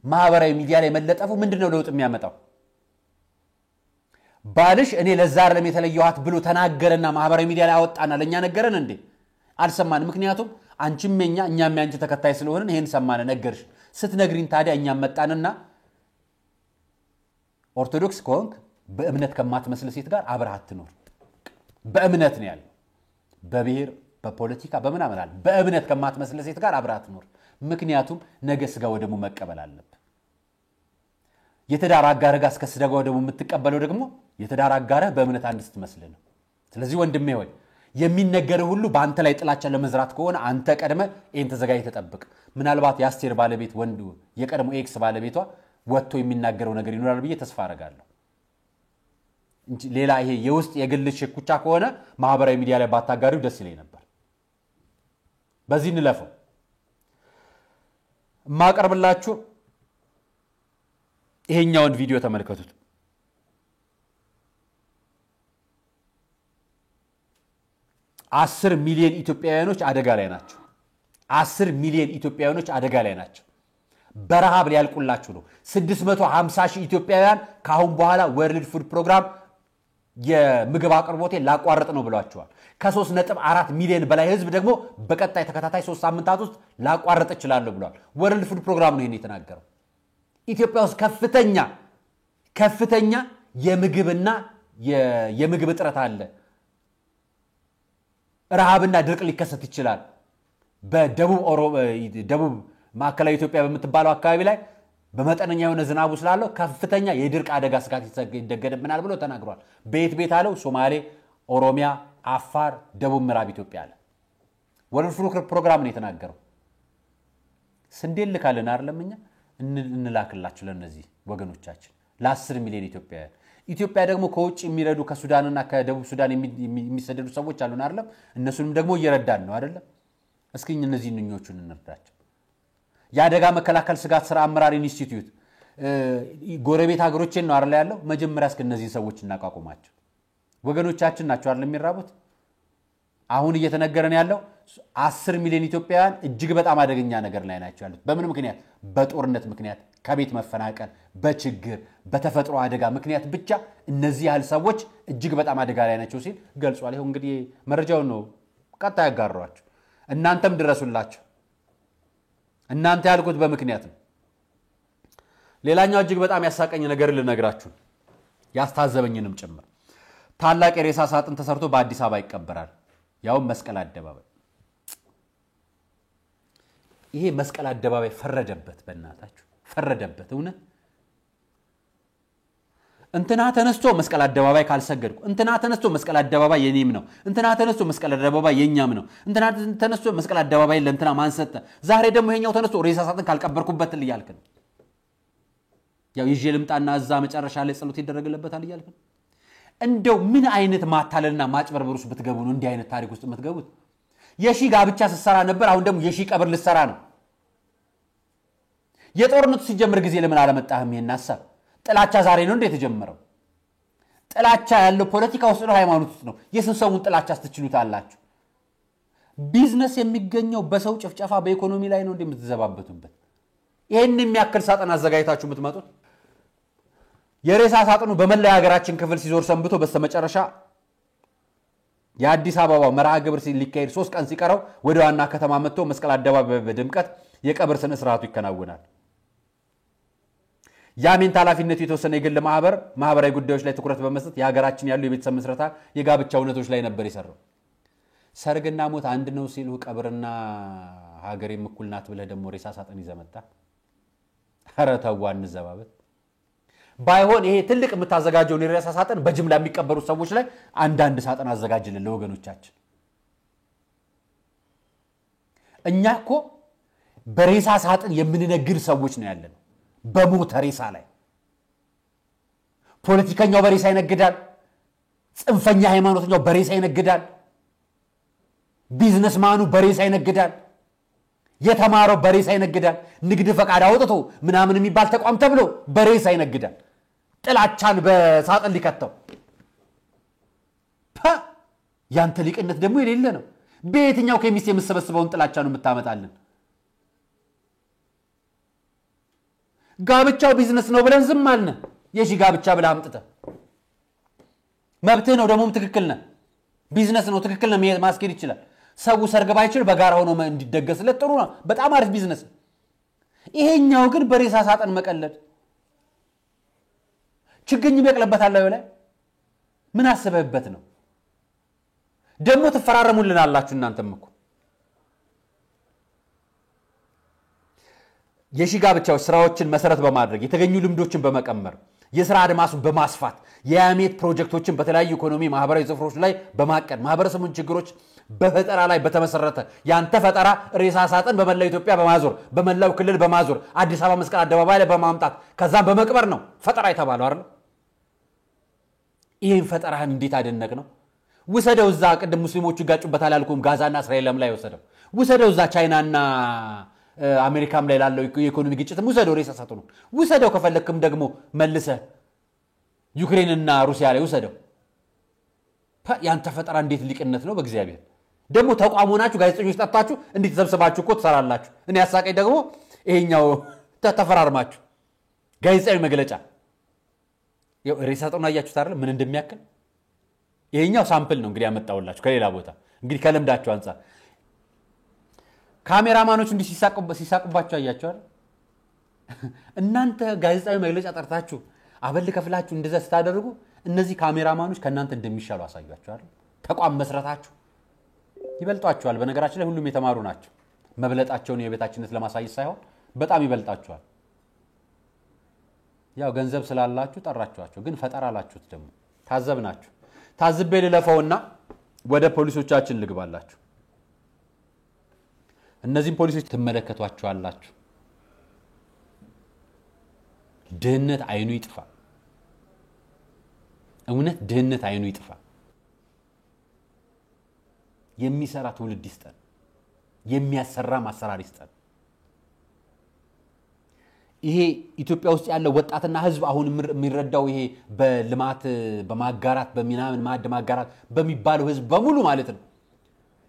ማህበራዊ ሚዲያ ላይ መለጠፉ ምንድነው ለውጥ የሚያመጣው ባልሽ እኔ ለዛር ለሚተለየዋት ብሎ ተናገረና ማህበራዊ ሚዲያ ላይ አወጣና ለኛ ነገረን እንዴ አልሰማን ምክንያቱም አንቺም እኛም ያንቺ ተከታይ ስለሆነን ይሄን ሰማነ ነገርሽ ስትነግሪን ታዲያ እኛም መጣንና ኦርቶዶክስ ከሆንክ በእምነት ከማትመስል ሴት ጋር አብረህ አትኖር በእምነት ነው ያለው በብሔር በፖለቲካ በመናመን አለ በእምነት ከማትመስል ሴት ጋር አብረህ አትኖር ምክንያቱም ነገ ስጋው ደግሞ መቀበል አለበት የተዳር አጋር ጋር እስከ ስጋው ደግሞ የምትቀበለው ደግሞ የተዳር አጋር በእምነት አንድ ስትመስል ነው ስለዚህ ወንድሜ ሆይ የሚነገር ሁሉ በአንተ ላይ ጥላቻ ለመዝራት ከሆነ አንተ ቀድመ ይሄን ተዘጋጅ ተጠብቅ ምናልባት ያስቴር ባለቤት ወንዱ የቀድሞ ኤክስ ባለቤቷ ወጥቶ የሚናገረው ነገር ይኖራል ብዬ ተስፋ አደርጋለሁ እንጂ ሌላ ይሄ የውስጥ የግል ሽኩቻ ከሆነ ማህበራዊ ሚዲያ ላይ ባታጋሪው ደስ ይለኝ ነበር በዚህ እንለፈው ማቀርብላችሁ ይሄኛውን ቪዲዮ ተመልከቱት 10 ሚሊዮን ኢትዮጵያውያኖች አደጋ ላይ ናቸው 10 ሚሊዮን ኢትዮጵያውያኖች አደጋ ላይ ናቸው በረሃብ ሊያልቁላችሁ ነው 650 ሺህ ኢትዮጵያውያን ካሁን በኋላ ወርልድ ፉድ ፕሮግራም የምግብ አቅርቦቴ ላቋርጥ ነው ብሏቸዋል ከ3.4 ሚሊዮን በላይ ህዝብ ደግሞ በቀጣይ ተከታታይ 3 ሳምንታት ውስጥ ላቋርጥ ይችላል ብሏል ወርልድ ፉድ ፕሮግራም ነው ይሄን የተናገረው ኢትዮጵያ ውስጥ ከፍተኛ የምግብና የምግብ እጥረት አለ ረሃብና ድርቅ ሊከሰት ይችላል በደቡብ ማዕከላዊ ኢትዮጵያ በመተባለው አካባቢ ላይ በመጠነኛ የሆነ ዝናቡ ስላለው ከፍተኛ የድርቅ አደጋ ስጋት ይደገደብናል ብሎ ተናግሯል ቤት አለው ሶማሌ ኦሮሚያ አፋር ደቡብ ምዕራብ ኢትዮጵያ አለ ወርልድ ፉድ ፕሮግራም ነው የተናገረው ስንዴል ካለን አይደለምኛ እንላክላችሁ ለነዚህ ወገኖቻችን ለ10 ሚሊዮን ኢትዮጵያ ደግሞ ከውጭ የሚረዱ ከሱዳንና ከደቡብ ሱዳን የሚሰደዱ ሰዎች አሉን አይደለም እነሱንም ደግሞ እየረዳን ነው አይደለም እስኪ እነዚህ ንኞቹን እንርዳቸው ያደጋ መከላከል ስጋት ስራ አመራር ኢንስቲትዩት ጎረቤት ሀገሮችን ነው አይደል ያለው መጀመሪያ እስከ እነዚህ ሰዎች እናቋቁማቸው ወገኖቻችን ናቸው አይደል የሚራቡት አሁን እየተነገረን ያለው 10 ሚሊዮን ኢትዮጵያውያን እጅግ በጣም አደገኛ ነገር ላይ ናቸው ያሉት በምን ምክንያት በጦርነት ምክንያት ከቤት መፈናቀል በችግር በተፈጥሮ አደጋ ምክንያት ብቻ እነዚህ ያህል ሰዎች እጅግ በጣም አደጋ ላይ ናቸው ሲል ገልጿል ይሄው እንግዲህ መረጃው ነው ቀጣይ ያጋራችሁ እናንተም ድረሱላችሁ እናንተ ያልኩት በምክንያት ነው ሌላኛው እጅግ በጣም ያሳቀኝ ነገር ልነግራችሁ ያስታዘበኝንም ጭምር ታላቅ የሬሳ ሳጥን ተሰርቶ በአዲስ አበባ ይቀበራል ያው መስቀል አደባባይ ይሄ መስቀል አደባባይ ፈረደበት በእናታችሁ ፈረደበት እውነት እንትና ተነስቶ መስቀል አደባባይ ካልሰገድኩ እንትና ተነስቶ መስቀል አደባባይ የኔም ነው እንትና ተነስቶ መስቀል አደባባይ የኛም ነው እንትና ተነስቶ መስቀል አደባባይ ለእንትና ማንሰተ ዛሬ ደግሞ ይሄኛው ተነስቶ ሬሳ ሳጥን ካልቀበርኩበት ልያልክ ነው ያው ይዤ ልምጣና እዛ መጨረሻ ላይ ጸሎት ይደረግለበታል ይያልክ እንደው ምን አይነት ማታለልና ማጭበርበሩስ ብትገቡ ነው እንዲህ አይነት ታሪክ ውስጥ የምትገቡት የሺ ጋብቻ ሲሰራ ነበር አሁን ደግሞ የሺ ቀብር ልሰራ ነው የጦርነቱ ሲጀምር ጊዜ ለምን አላመጣህም ይሄን ሐሳብ ጥላቻ ዛሬ ነው እንዴት ተጀመረው ጥላቻ ያለው ፖለቲካ ውስጥ ነው ሃይማኖት ውስጥ ነው የሰውን ጥላቻ አስተችሉታላችሁ ቢዝነስ የሚገኘው በሰው ጭፍጨፋ በኢኮኖሚ ላይ ነው እንደምትዘባበቱበት ይሄን የሚያክል ሳጥን አዘጋጅታችሁ የምትመጡት የሬሳ ሳጥኑ በመላ ሀገራችን ክፍል ሲዞር ሰንብቶ በስተመጨረሻ የአዲስ አበባ መርሃ ግብር ሊካሄድ 3 ቀን ሲቀረው ወደ ዋና ከተማ መጥቶ መስቀል አደባባይ በድምቀት የቀብር ስነ ስርዓቱ ይከናወናል ያሜን ኃላፊነቱ የተወሰነ የግል ማህበራዊ ጉዳዮች ላይ ትኩረት በመስጠት የሀገራችን ያሉ የቤተሰብ መስረታ የጋብቻ እውነቶች ላይ ነበር ይሰራው ሰርግና ሞት አንድ ነው ሲሉ ቀብርና ሀገር የምኩል ናት ብለ ደግሞ ሬሳ ሳጥን ይዘመጣ አረታው አንዘባበት ባይሆን ይሄ ትልቅ የምታዘጋጀው ሬሳ ሳጥን በጅምላ የሚቀበሩ ሰዎች ላይ አንድ ሳጥን አዘጋጅልን ለወገኖቻችን እኛኮ በሬሳ ሳጥን የምንነግድ ሰዎች ነው ያለን በሞት ሬሳ ላይ ፖለቲከኛው በሬሳ ይነግዳል ጽንፈኛ ሃይማኖተኛው በሬሳ ይነግዳል ቢዝነስማኑ በሬሳ ይነግዳል የተማረው በሬሳ ይነግዳል ንግድ ፈቃድ አውጥቶ ምናምን የሚባል ተቋም ተብሎ በሬሳ ይነግዳል ጥላቻን በሳጥን ሊከተው ያንተ ሊቅነት ደግሞ የሌለ ነው በየትኛው ከሚስ የምሰበስበውን ጥላቻ ነው የምታመጣልን ጋብቻው ቢዝነስ ነው ብለን ዝም አልነ የሺ ጋብቻ ብለ አምጥተ መብትህ ነው ደሞም ትክክል ነው ቢዝነስ ነው ትክክል ነው ማስኬድ ይችላል ሰው ሰርግ ባይችል በጋራ ሆኖ እንዲደገስለት ጥሩ ነው በጣም አሪፍ ቢዝነስ ይሄኛው ግን በሬሳ ሳጥን መቀለድ ችግኝ ይበቅልበታል ላይ ምን አስበህበት ነው ደግሞ ትፈራረሙልናላችሁ እናንተም እኮ የሺጋብቻው ስራዎችን መሰረት በማድረግ የተገኙ ልምዶችን በመቀመር የሥራ አድማሱን በማስፋት የያሜት ፕሮጀክቶችን በተለያዩ ኢኮኖሚ ማህበራዊ ዘርፎች ላይ በማቀድ ማህበረሰቡን ችግሮች በፈጠራ ላይ በተመሰረተ ያንተ ፈጠራ ሬሳ ሳጥን በመላው ኢትዮጵያ በማዞር በመላው ክልል በማዞር አዲስ አበባ መስቀል አደባባይ ላይ በማምጣት ከዛም በመቅበር ነው ፈጠራ የተባለው አይደል ይሄን ፈጠራህን እንዴት አደነቅ ነው ወሰደው እዛ ቀደም ሙስሊሞቹ ይጋጩበታል ያልኩም ጋዛና እስራኤልም ላይ ወሰደው እዛ ቻይናና አሜሪካም ላይ ላለው የኢኮኖሚ ግጭትም ወሰደው ሬሳ ሳጥኑ ወሰደው ከፈለክም ደግሞ መልሰ ዩክሬንና ሩሲያ ላይ ወሰደው ያንተ ፈጠራ እንዴት ሊቅነት ነው በእግዚአብሔር ደግሞ ተቋሙናችሁ ጋዜጠኞች ተጣጣችሁ እንዴት ተሰብስባችሁ እኮ ተሰራላችሁ እኔ ያሳቀኝ ደግሞ ይሄኛው ተፈራርማችሁ ጋዜጣዊ መግለጫ ሬሳ ሳጥኑ አያችሁት አይደል ምን እንደሚያክል ይሄኛው ሳምፕል ነው እንግዲህ ያመጣውላችሁ ከሌላ ቦታ እንግዲህ ከለምዳችሁ አንፃር ካሜራማኖች እንዲህ ሲሳቁባችሁ አያችሁ አይደል እናንተ ጋዜጣዊ መግለጫ ጠርታችሁ አበል ከፍላችሁ እንደዛ ስታደርጉ እነዚህ ካሜራማኖች ከናንተ እንደሚሻሉ አሳያችሁ አይደል ተቋም መስራታችሁ ይበልጣችኋል በነገራችን ላይ ሁሉም የተማሩ ናቸው መብለጣቸውን የቤታችነት ለማሳየት ሳይሆን በጣም ይበልጣችኋል ያው ገንዘብ ስላላችሁ ጠራችኋቸው ግን ፈጠራ አላችሁት ደግሞ ታዘብናችሁ ታዝቤ ለለፈውና ወደ ፖሊሶቻችን ልግባላችሁ እነዚህን ፖሊሶች ትመለከቷቸዋላችሁ ድህነት አይኑ ይጥፋ እውነት ድህነት አይኑ ይጥፋ የሚሰራ ትውልድ ይስጠን የሚያሰራ ማሰራር ይስጠን ይሄ ኢትዮጵያ ውስጥ ያለው ወጣትና ህዝብ አሁን የሚረዳው ይሄ በልማት በማጋራት በሚናምን ማድ ማጋራት በሚባለው ህዝብ በሙሉ ማለት ነው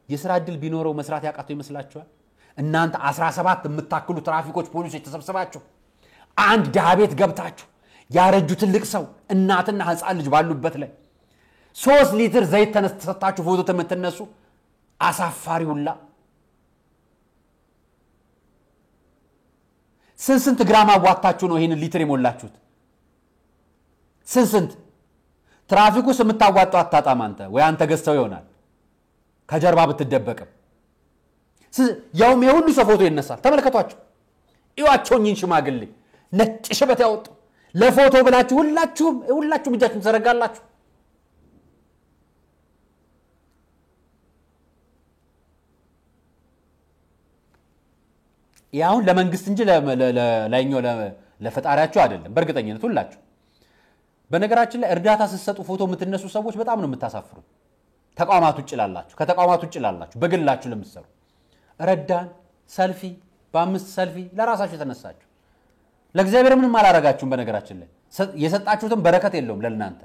የሥራ ዕድል ቢኖረው መስራት ያቃተው ይመስላችኋል እናንተ 17 የምታክሉ ትራፊኮች ፖሊሶች ተሰብስባችሁ አንድ ዳቤት ገብታችሁ ያረጁ ትልቅ ሰው እናትና ህፃን ልጅ ባሉበት ላይ 3 ሊትር ዘይት ተነስተታችሁ ፎቶ ተመተነሱ አሳፋሪውላ ስንት ግራም አዋጣችሁ ነው ይሄን ሊትር የሞላችሁት ስንት ትራፊኩ ስምታዋጣው አታጣም አንተ ወይ አንተ ገዝተው ይሆናል ከጀርባ ብትደበቅም ያውም የሁሉ ሰው ፎቶ ይነሳል ተመልከቷቸው ይዋቸውኝን ሽማግሌ ነጭ ሽበት ያወጡ ለፎቶ ብላችሁ ሁላችሁም እጃችሁን ዘረጋላችሁ ያው ለመንግስት እንጂ ለላይኛው ለፈጣሪያችሁ አይደለም በርግጠኝነት ሁላችሁ በነገራችን ላይ እርዳታ ሲሰጡ ፎቶ የምትነሱ ሰዎች በጣም ነው የምታሳፍሩ ተቋማት ውጭ ላላችሁ ከተቋማት ውጭ ላላችሁ በግላችሁ ለምትሰሩ ረዳን ሰልፊ በአምስት ሰልፊ ለራሳችሁ ተነሳችሁ ለእግዚአብሔር ምንም አላረጋችሁም በነገራችን ላይ የሰጣችሁትን በረከት የለውም ለእናንተ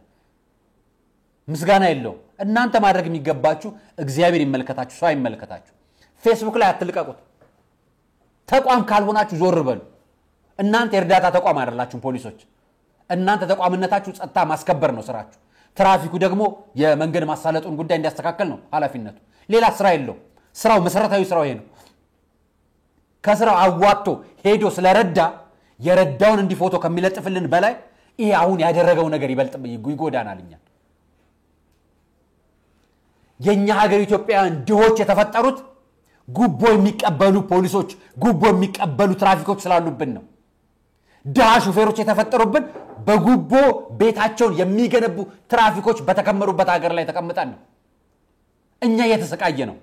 ምስጋና የለውም እናንተ ማድረግ የሚገባችሁ እግዚአብሔር ይመልከታችሁ ሰው አይመልከታችሁ ፌስቡክ ላይ አትልቀቁት ተቋም ካልሆናችሁ ዞር በሉ እናንተ የእርዳታ ተቋም አይደላችሁም ፖሊሶች እናንተ ተቋምነታችሁ ጸጥታ ማስከበር ነው ስራችሁ ትራፊኩ ደግሞ የመንገድ ማሳለጡን ጉዳይ እንዲያስተካክል ነው ኃላፊነቱ ሌላ ስራ የለውም ስራው መሰረታዊ ስራው ይሄ ነው ከስራው አዋጥቶ ሄዶ ስለረዳ የረዳውን እንዲ ፎቶ ከሚለጥፍልን በላይ ይሄ አሁን ያደረገው ነገር ይጎዳናልኛ የኛ ሀገር ኢትዮጵያውያን ድሆች የተፈጠሩት ጉቦ የሚቀበሉ ፖሊሶች ጉቦ የሚቀበሉ ትራፊኮች ስላሉብን ነው ድሃ ሹፌሮች የተፈጠሩብን በጉቦ ቤታቸውን የሚገነቡ ትራፊኮች በተከመሩበት ሀገር ላይ ተቀምጠን ነው እኛ የተሰቃየ ነው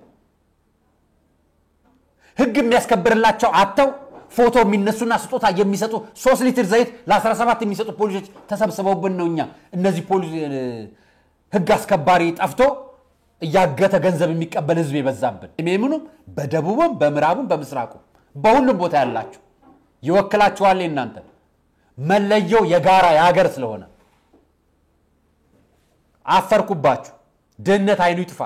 ህግ የሚያስከብርላቸው አጥተው ፎቶ የሚነሱና ስጦታ የሚሰጡ 3 ሊትር ዘይት ለ17 የሚሰጡ ፖሊሶች ተሰብስበውብን ነው እኛ እነዚህ ፖሊስ ህግ አስከባሪ ጠፍቶ ያገተ ገንዘብ የሚቀበል ህዝብ ይበዛብን እሜምኑ በደቡብም በምዕራብም በምስራቁም በሁሉም ቦታ ያላችሁ ይወክላችኋል እናንተ መለየው የጋራ ያገር ስለሆነ አፈርኩባችሁ ድህነት አይኑ ይጥፋ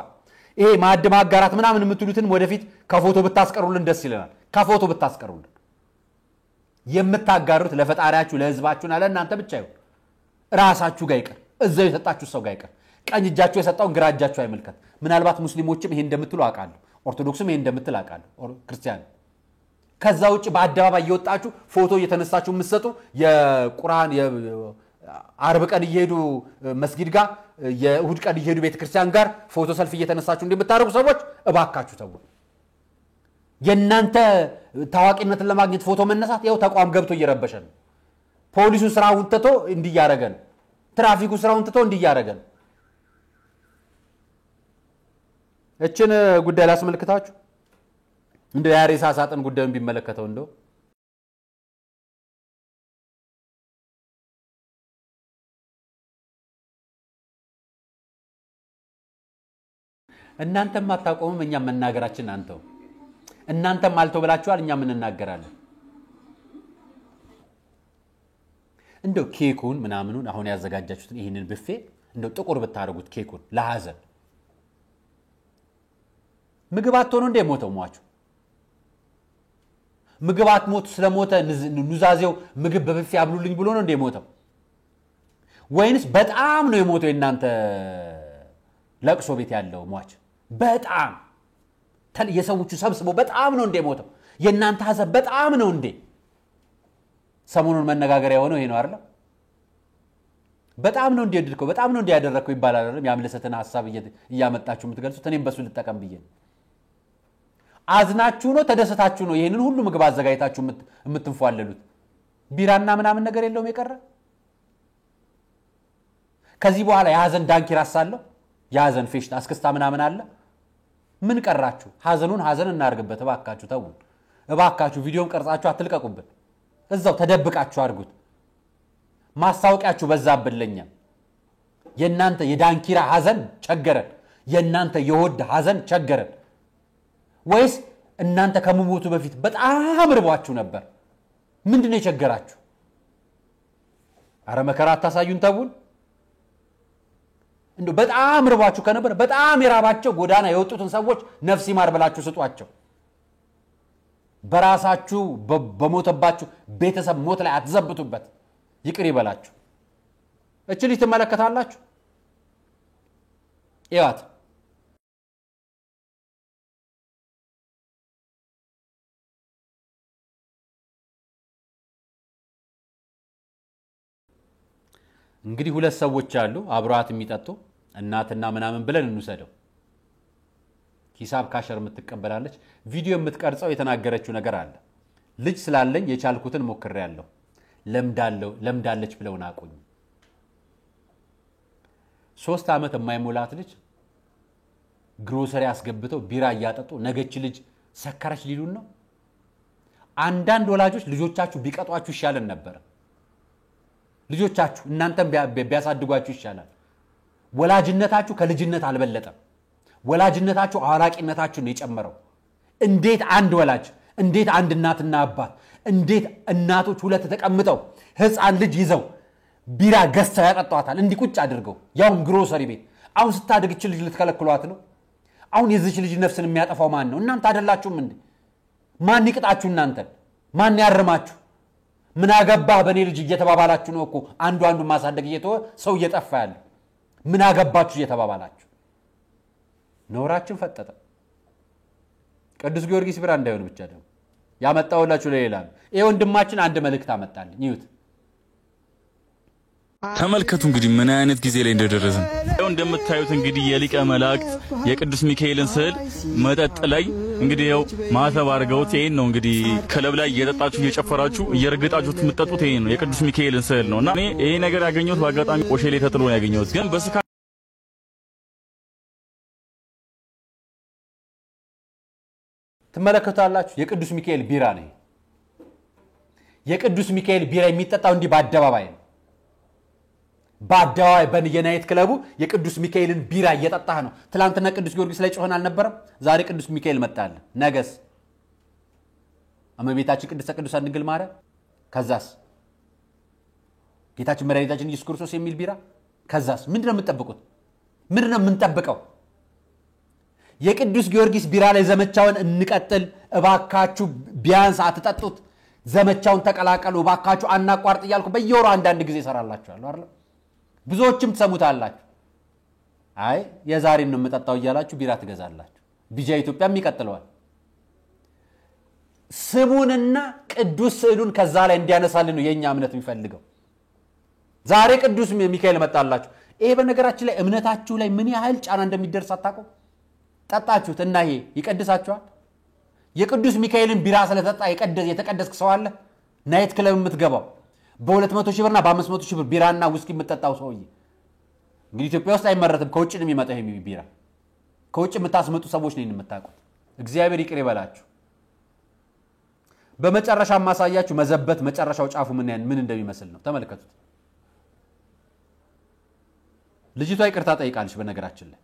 ይሄ ማድ ማጋራት ምናምን የምትሉትን ወደፊት ከፎቶ ብታስቀሩልን ደስ ይለናል ከፎቶ ብታስቀሩልን የምታጋሩት ለፈጣሪያችሁ ለህዝባችሁና ለእናንተ ብቻ ይሁን ራሳችሁ ጋር ይቀር እዛው የሰጣችሁ ሰው ጋር ይቀር ቀኝ እጃችሁ የሰጣውን ግራ እጃችሁ አይመልከት ምናልባት ሙስሊሞችም ይሄን እንደምትሉ አቃሉ ኦርቶዶክስም ይሄን እንደምትል አቃሉ ክርስቲያን ከዛ ውጪ በአደባባይ እየወጣችሁ ፎቶ እየተነሳችሁ የምትሰጡ የቁርአን አርብ ቀን እየሄዱ መስጊድ ጋር የእሁድ ቀን እየሄዱ ቤተክርስቲያን ጋር ፎቶ ሰልፍ እየተነሳችሁ እንደምታረጉ ሰዎች እባካችሁ ተው የናንተ ታዋቂነትን ለማግኘት ፎቶ መነሳት ያው ተቋም ገብቶ እየረበሸ ነው ፖሊሱ ስራውን ተቶ እንዲያረገ ነው ትራፊኩ ስራውን ተቶ እንዲያረገ ነው እችን ጉዳይ ላስመልክታችሁ እንደው ያሬሳ ሳጥን ጉዳዩን ቢመለከተው እንደው እናንተም አታቆሙም እኛም መናገራችን አንተው እናንተም አልተው ብላችኋል እኛም እንናገራለን እንደው ኬኩን ምናምኑን አሁን ያዘጋጃችሁትን ይሄንን ብፌ እንደው ጥቁር ብታረጉት ኬኩን ለሐዘን ምግባት ሆኖ እንደሞተው ሟቹ ምግባት ሞት ስለሞተ ኑዛዜው ምግብ በብፌ አብሉልኝ ብሎ ነው እንደሞተው ወይንስ በጣም ነው የሞተው እናንተ ለቅሶ ቤት ያለው ሟች በጣም የሰዎቹ ሰብስበው በጣም ነው እንደሞተው የናንተ ሐዘን በጣም ነው እንዴ ሰሞኑን መነጋገሪያ ሆኖ ይሄ ነው አይደል በጣም ነው እንደድልከው በጣም ነው እንዲያደረከው ይባላል አይደል ያምለሰተና ሐሳብ እያመጣችሁ የምትገልጹት እኔም በሱ ልጠቀም ብዬ አዝናችሁ ነው ተደሰታችሁ ነው ይሄንን ሁሉ ምግብ አዘጋጅታችሁ የምትንፏለሉት ቢራና ምናምን ነገር የለውም የቀረ ከዚህ በኋላ የሐዘን ዳንኪራ አሳለው የሐዘን ፌሽታ አስከስታ ምናምን አለ ምን ቀራችሁ ሐዘኑን ሐዘን እናርግበት እባካችሁ ተው እባካችሁ ቪዲዮን ቀርጻችሁ አትልቀቁበት እዛው ተደብቃችሁ አርጉት ማስታወቂያችሁ በዛብልኛ የናንተ የዳንኪራ ሐዘን ቸገረን የናንተ የወድ ሐዘን ቸገረን ወይስ እናንተ ከመሞቱ በፊት በጣም ርቧችሁ ነበር ምንድነው የቸገራችሁ አረ መከራ ታሳዩን ተቡን እንዶ በጣም ርቧችሁ ከነበር በጣም የራባቸው ጎዳና የወጡትን ሰዎች ነፍስ ይማር ብላችሁ ስጧቸው በራሳችሁ በሞተባችሁ ቤተሰብ ሞት ላይ አትዘብቱበት ይቅር ይበላችሁ እቺ ልጅ ተመለከታላችሁ ይዋት እንግዲህ ሁለት ሰዎች አሉ አብሯት የሚጠጡ እናትና ምናምን ብለን እንውሰደው ሂሳብ ካሸር የምትቀበላለች ቪዲዮ የምትቀርጸው የተናገረችው ነገር አለ ልጅ ስላለኝ የቻልኩትን ሞክሬያለሁ ለምዳለች ብለውና አቆኝ 3 አመት የማይሞላት ልጅ ግሮሰሪ አስገብተው ቢራ ያጠጡ ነገች ልጅ ሰከረች ሊሉን ነው አንዳንድ ወላጆች ልጆቻችሁ ቢቀጧችሁ ይሻለን ነበር ልጆቻችሁ እናንተም ቢያሳድጓችሁ ይሻላል ወላጅነታችሁ ከልጅነት አልበለጠም ወላጅነታችሁ አዋላቂነታችሁ ነው የጨመረው እንዴት አንድ ወላጅ እንዴት አንድ እናትና አባት እንዴት እናቶች ሁለት ተቀምጠው ህፃን ልጅ ይዘው ቢራ ገዝተው ያጠጣዋታል እንዲ ቁጭ አድርገው ያውም ግሮሰሪ ቤት አሁን ስታድግ እቺ ልጅ ልትከለክሏት ነው አሁን የዚች ልጅ ነፍስን የሚያጠፋው ማን ነው እናንተ አይደላችሁም እንዴ ማን ይቅጣችሁ እናንተ ማን ያርማችሁ ምን አገባህ በኔ ልጅ እየተባባላችሁ ነው እኮ አንዱ ማሳደግ እየተወ ሰው እየጠፋ ያለ ምን አገባችሁ እየተባባላችሁ ኖራችን ፈጠጠ ቅዱስ ጊዮርጊስ ብራ እንዳይሆን ብቻ ደግሞ ያመጣውላችሁ ለሌላ ይሄ ወንድማችን አንድ መልእክት አመጣልኝ ይሁት ተመልከቱ እንግዲህ ምን አይነት ጊዜ ላይ እንደደረስን እንደምታዩት እንግዲህ የሊቀ መላእክት የቅዱስ ሚካኤልን ስዕል መጠጥ ላይ እንግዲህ ያው ማተብ አድርገውት ይሄን ነው እንግዲህ ክለብ ላይ እየጠጣችሁ እየጨፈራችሁ እየረገጣችሁት የምትጠጡት ይሄን ነው የቅዱስ ሚካኤልን ስዕል ነውና እኔ ይሄ ነገር ያገኘሁት በአጋጣሚ ቆሼ ላይ ተጥሎ ነው ያገኘሁት ግን በስካ ተመለከታላችሁ የቅዱስ ሚካኤል ቢራ ነው የቅዱስ ሚካኤል ቢራ የሚጠጣው እንዲህ በአደባባይ ነው በአደባባይ በየናይት ክለቡ የቅዱስ ሚካኤልን ቢራ እየጠጣህ ነው ትላንትና ቅዱስ ጊዮርጊስ ላይ ጮኸን አልነበረም ዛሬ ቅዱስ ሚካኤል መጣለ ነገስ እመቤታችን ቅድስተ ቅዱሳን ድንግል ማርያም ከዛስ ጌታችን መድኃኒታችን ኢየሱስ ክርስቶስ የሚል ቢራ ከዛስ ምንድነው የምትጠብቁት ምንድነው የምንጠብቀው የቅዱስ ጊዮርጊስ ቢራ ላይ ዘመቻውን እንቀጥል እባካችሁ ቢያንስ አትጠጡት ዘመቻውን ተቀላቀሉ እባካችሁ አናቋርጥ ይያልኩ በየወሩ አንዳንድ ጊዜ ሰራላችኋለሁ አይደል ብዙዎችም ተሰሙታላችሁ አይ የዛሬን ነው የምጠጣው ይያላችሁ ቢራ ትገዛላችሁ ቢጃ ኢትዮጵያም ይቀጥለዋል ስሙንና ቅዱስ ስዕሉን ከዛ ላይ እንዲያነሳልን ነው የኛ እምነት የሚፈልገው ዛሬ ቅዱስ ሚካኤል መጣላችሁ ይሄ በነገራችን ላይ እምነታችሁ ላይ ምን ያህል ጫና እንደሚደርስ አታውቁ ጠጣችሁት እና ይሄ ይቀድሳችኋል የቅዱስ ሚካኤልን ቢራ ስለጠጣ የተቀደስክ ሰው አለ ናይት ክለብ የምትገባው በ200 ሺህ ብርና በ500 ሺህ ብር ቢራና ውስኪ የምትጠጣው ሰውዬ እንግዲህ ኢትዮጵያ ውስጥ አይመረትም ከውጭ ነው የሚመጣው ይሄ ቢራ ከውጭ የምታስመጡ ሰዎች ነን የምታውቁት እግዚአብሔር ይቅር ይበላችሁ በመጨረሻ ማሳያችሁ መዘበት መጨረሻው ጫፉ ምን እንደሚመስል ነው ተመልከቱት ልጅቷ ይቅርታ ጠይቃለች በነገራችን ላይ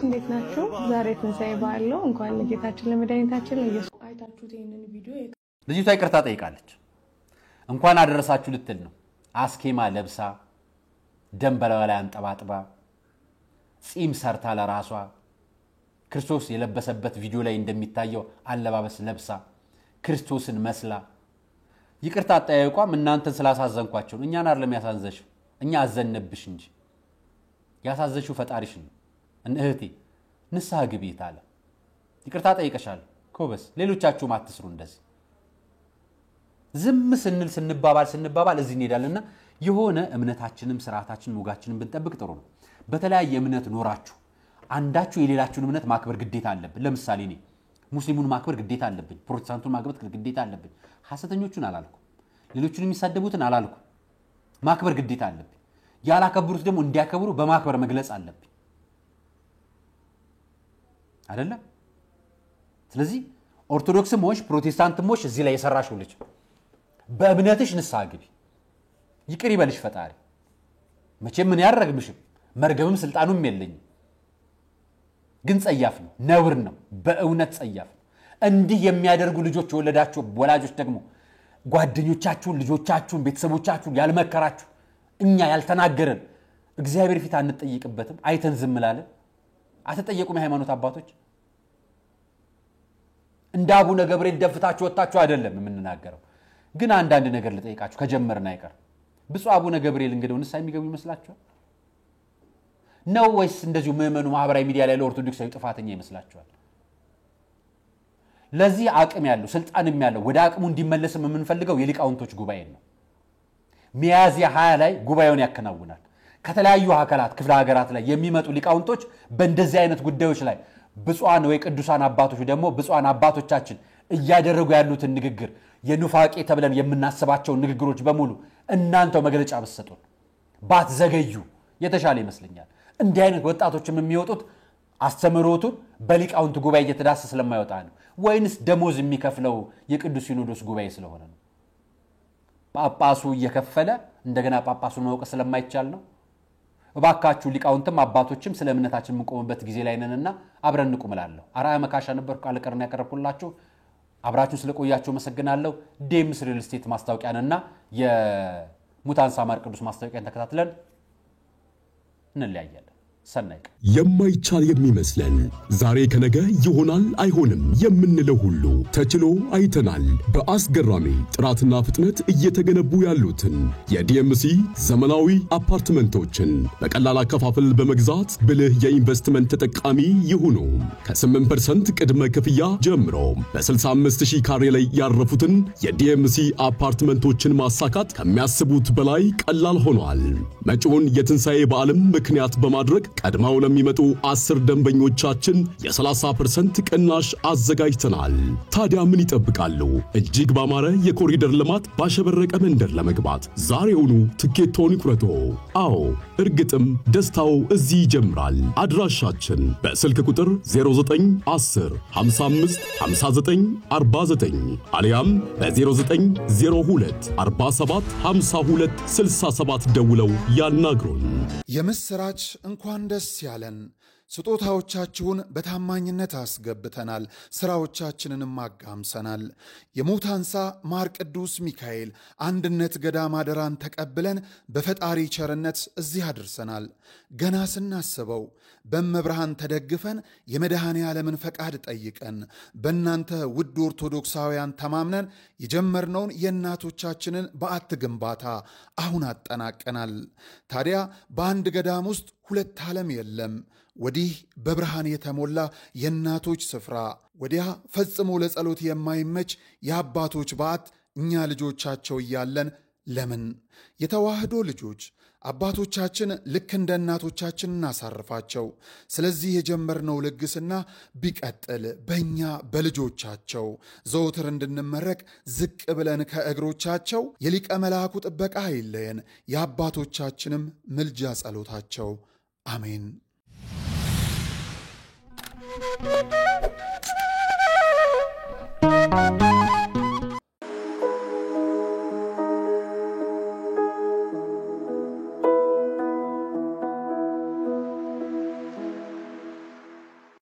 እንዴት ናችሁ ዛሬ ትንሳኤ በዓል ነው እንኳን ለጌታችን ለመድኃኒታችን ለኢየሱስ አይታችሁት ይሄንን ቪዲዮ ልጅቷ ይቅርታ ጠይቃለች እንኳን አደረሳችሁ ልትል ነው አስኬማ ለብሳ ደንበላዋ ላይ አንጠባጥባ ጺም ሰርታ ለራሷ ክርስቶስ የለበሰበት ቪዲዮ ላይ እንደሚታየው አለባበስ ለብሳ ክርስቶስን መስላ ይቅርታ ጠይቋም እናንተን ስላሳዘንኳችሁ እኛን አይደለም ያሳዘንሽ እኛ አዘነብሽ እንጂ ያሳዘንሽው ፈጣሪሽ ነው እህቴ ንስሐ ግቢ ታለ ይቅርታ ጠይቀሻል ኮበስ ሌሎቻችሁ ማትስሩ እንደዚህ ዝም ስንባባል እዚህ እንሄዳለና የሆነ እምነታችንም ስርዓታችንም ወጋችንም ብንጠብቅ ጥሩ ነው በተለያየ እምነት ኖራችሁ አንዳችሁ የሌላችሁን እምነት ማክበር ግዴታ አለብን ለምሳሌ እኔ ሙስሊሙን ማክበር ግዴታ አለብኝ ፕሮቴስታንቱን ማክበር ግዴታ አለብኝ ሐሰተኞቹን አላልኩም ሌሎቹን የሚሳደቡትን አላልኩም ማክበር ግዴታ አለብኝ ያላከብሩት ደግሞ እንዲያከብሩ በማክበር መግለጽ አለብኝ አይደለም ስለዚህ ኦርቶዶክስም ሆሽ ፕሮቴስታንትም ሆሽ እዚህ ላይ የሰራሽው ልጅ በእምነትሽ ንስሐ ግቢ ይቅር ይበልሽ ፈጣሪ መቼም ምን ያረግምሽም መርገምም ስልጣኑም የለኝም ግን ጸያፍ ነው ነውር ነው በእውነት ጸያፍ ነው እንዲህ የሚያደርጉ ልጆች ወለዳችሁ ወላጆች ደግሞ ጓደኞቻችሁን ልጆቻችሁን ቤተሰቦቻችሁን ያልመከራችሁ እኛ ያልተናገረን እግዚአብሔር ፊት አንጠይቅበትም አይተን ዝም ላለን አትጠየቁም የሃይማኖት አባቶች እንደ አቡነ ገብርኤል ደፍታችሁ ወጣችሁ አይደለም የምንናገረው ግን አንዳንድ ነገር ልጠይቃችሁ ከጀመርና አይቀር ብፁዕ አቡነ ገብርኤል እንግዲህ ንስሐ የሚገቡ ይመስላችኋል ነው ወይስ እንደዚሁ ምዕመኑ ማህበራዊ ሚዲያ ላይ ለኦርቶዶክሳዊ ጥፋተኛ ይመስላችኋል ለዚህ አቅም ያለው ስልጣንም ያለው ወደ አቅሙ እንዲመለስም የምንፈልገው የሊቃውንቶች ጉባኤ ነው ሚያዝያ 20 ላይ ጉባኤውን ያከናውናል ከተለያዩ አካላት ክፍለ ሀገራት ላይ የሚመጡ ሊቃውንቶች በእንደዚህ አይነት ጉዳዮች ላይ ብፁዓን ወይ ቅዱሳን አባቶች ደግሞ ብፁዓን አባቶቻችን እያደረጉ ያሉትን ንግግር የኑፋቄ ተብለን የምናስባቸው ንግግሮች በሙሉ እናንተው መግለጫ በሰጡን ባትዘገዩ የተሻለ ይመስለኛል እንዲህ አይነት ወጣቶችም የሚወጡት አስተምሮቱን በሊቃውንት ጉባኤ እየተዳሰሰ ስለማይወጣ ነው ወይንስ ደሞዝ የሚከፍለው የቅዱስ ሲኖዶስ ጉባኤ ስለሆነ ነው ጳጳሱ እየከፈለ እንደገና ጳጳሱን ማወቅ ስለማይቻል ነው እባካችሁ ሊቃውንትም አባቶችም ስለ እምነታችን ምንቆምበት ጊዜ ላይ ነንና አብረን እንቁምላለሁ አራያ መካሻ ነበር ቃል ቀርና ያቀርብኩላችሁ አብራችሁ ስለቆያችሁ መሰግናለሁ ዴምስ ሪል ስቴት ማስታወቂያንና የሙታን ሳማር ቅዱስ ማስታወቂያን ተከታትለን እንለያያለን ሰናይ የማይቻል የሚመስለን ዛሬ ከነገ ይሆናል አይሆንም የምንለው ሁሉ ተችሎ አይተናል በአስገራሚ ጥራትና ፍጥነት እየተገነቡ ያሉትን የዲኤምሲ ዘመናዊ አፓርትመንቶችን በቀላል አከፋፈል በመግዛት ብልህ የኢንቨስትመንት ተጠቃሚ ይሁኑ ከ8% ቅድመ ክፍያ ጀምሮ በ65000 ካሬ ላይ ያረፉትን የዲኤምሲ አፓርትመንቶችን ማሳካት ከሚያስቡት በላይ ቀላል ሆኗል መጪውን የትንሳኤ በዓለም ምክንያት በማድረግ ቀድማው ለሚመጡ 10 ደንበኞቻችን የ30% ቅናሽ አዘጋጅተናል ታዲያ ምን ይጠብቃሉ እጅግ ባማረ የኮሪደር ልማት ባሸበረቀ መንደር ለመግባት ዛሬውኑ ትኬቶን ይቁረጡ አዎ እርግጥም ደስታው እዚህ ይጀምራል አድራሻችን በስልክ ቁጥር 0910 55 59 49 አሊያም በ0902 47 52 67 ደውለው ያናግሩን የምስራች እንኳን ደስ ያለን ስጦታዎቻችሁን በታማኝነት አስገብተናል ስራዎቻችንንም አጋምሰናል የሙታንሳ ማር ቅዱስ ሚካኤል አንድነት ገዳም አደራን ተቀብለን በፈጣሪ ቸርነት እዚህ አድርሰናል ገና ስናስበው በመብርሃን ተደግፈን የመድኃኔ ዓለምን ፈቃድ ጠይቀን በእናንተ ውድ ኦርቶዶክሳውያን ተማምነን የጀመርነውን የእናቶቻችንን በዓት ግንባታ አሁን አጠናቀናል ታዲያ በአንድ ገዳም ውስጥ ሁለት ዓለም የለም ወዲህ በብርሃን የተሞላ የእናቶች ስፍራ ወዲያ ፈጽሞ ለጸሎት የማይመች የአባቶች በዓት እኛ ልጆቻቸው እያለን ለምን የተዋህዶ ልጆች አባቶቻችን ልክ እንደ እናቶቻችን እናሳርፋቸው። ስለዚህ የጀመርነው ልግስና ቢቀጥል በእኛ በልጆቻቸው ዘወትር እንድንመረቅ ዝቅ ብለን ከእግሮቻቸው የሊቀ መልአኩ ጥበቃ አይለየን፣ የአባቶቻችንም ምልጃ ጸሎታቸው አሜን።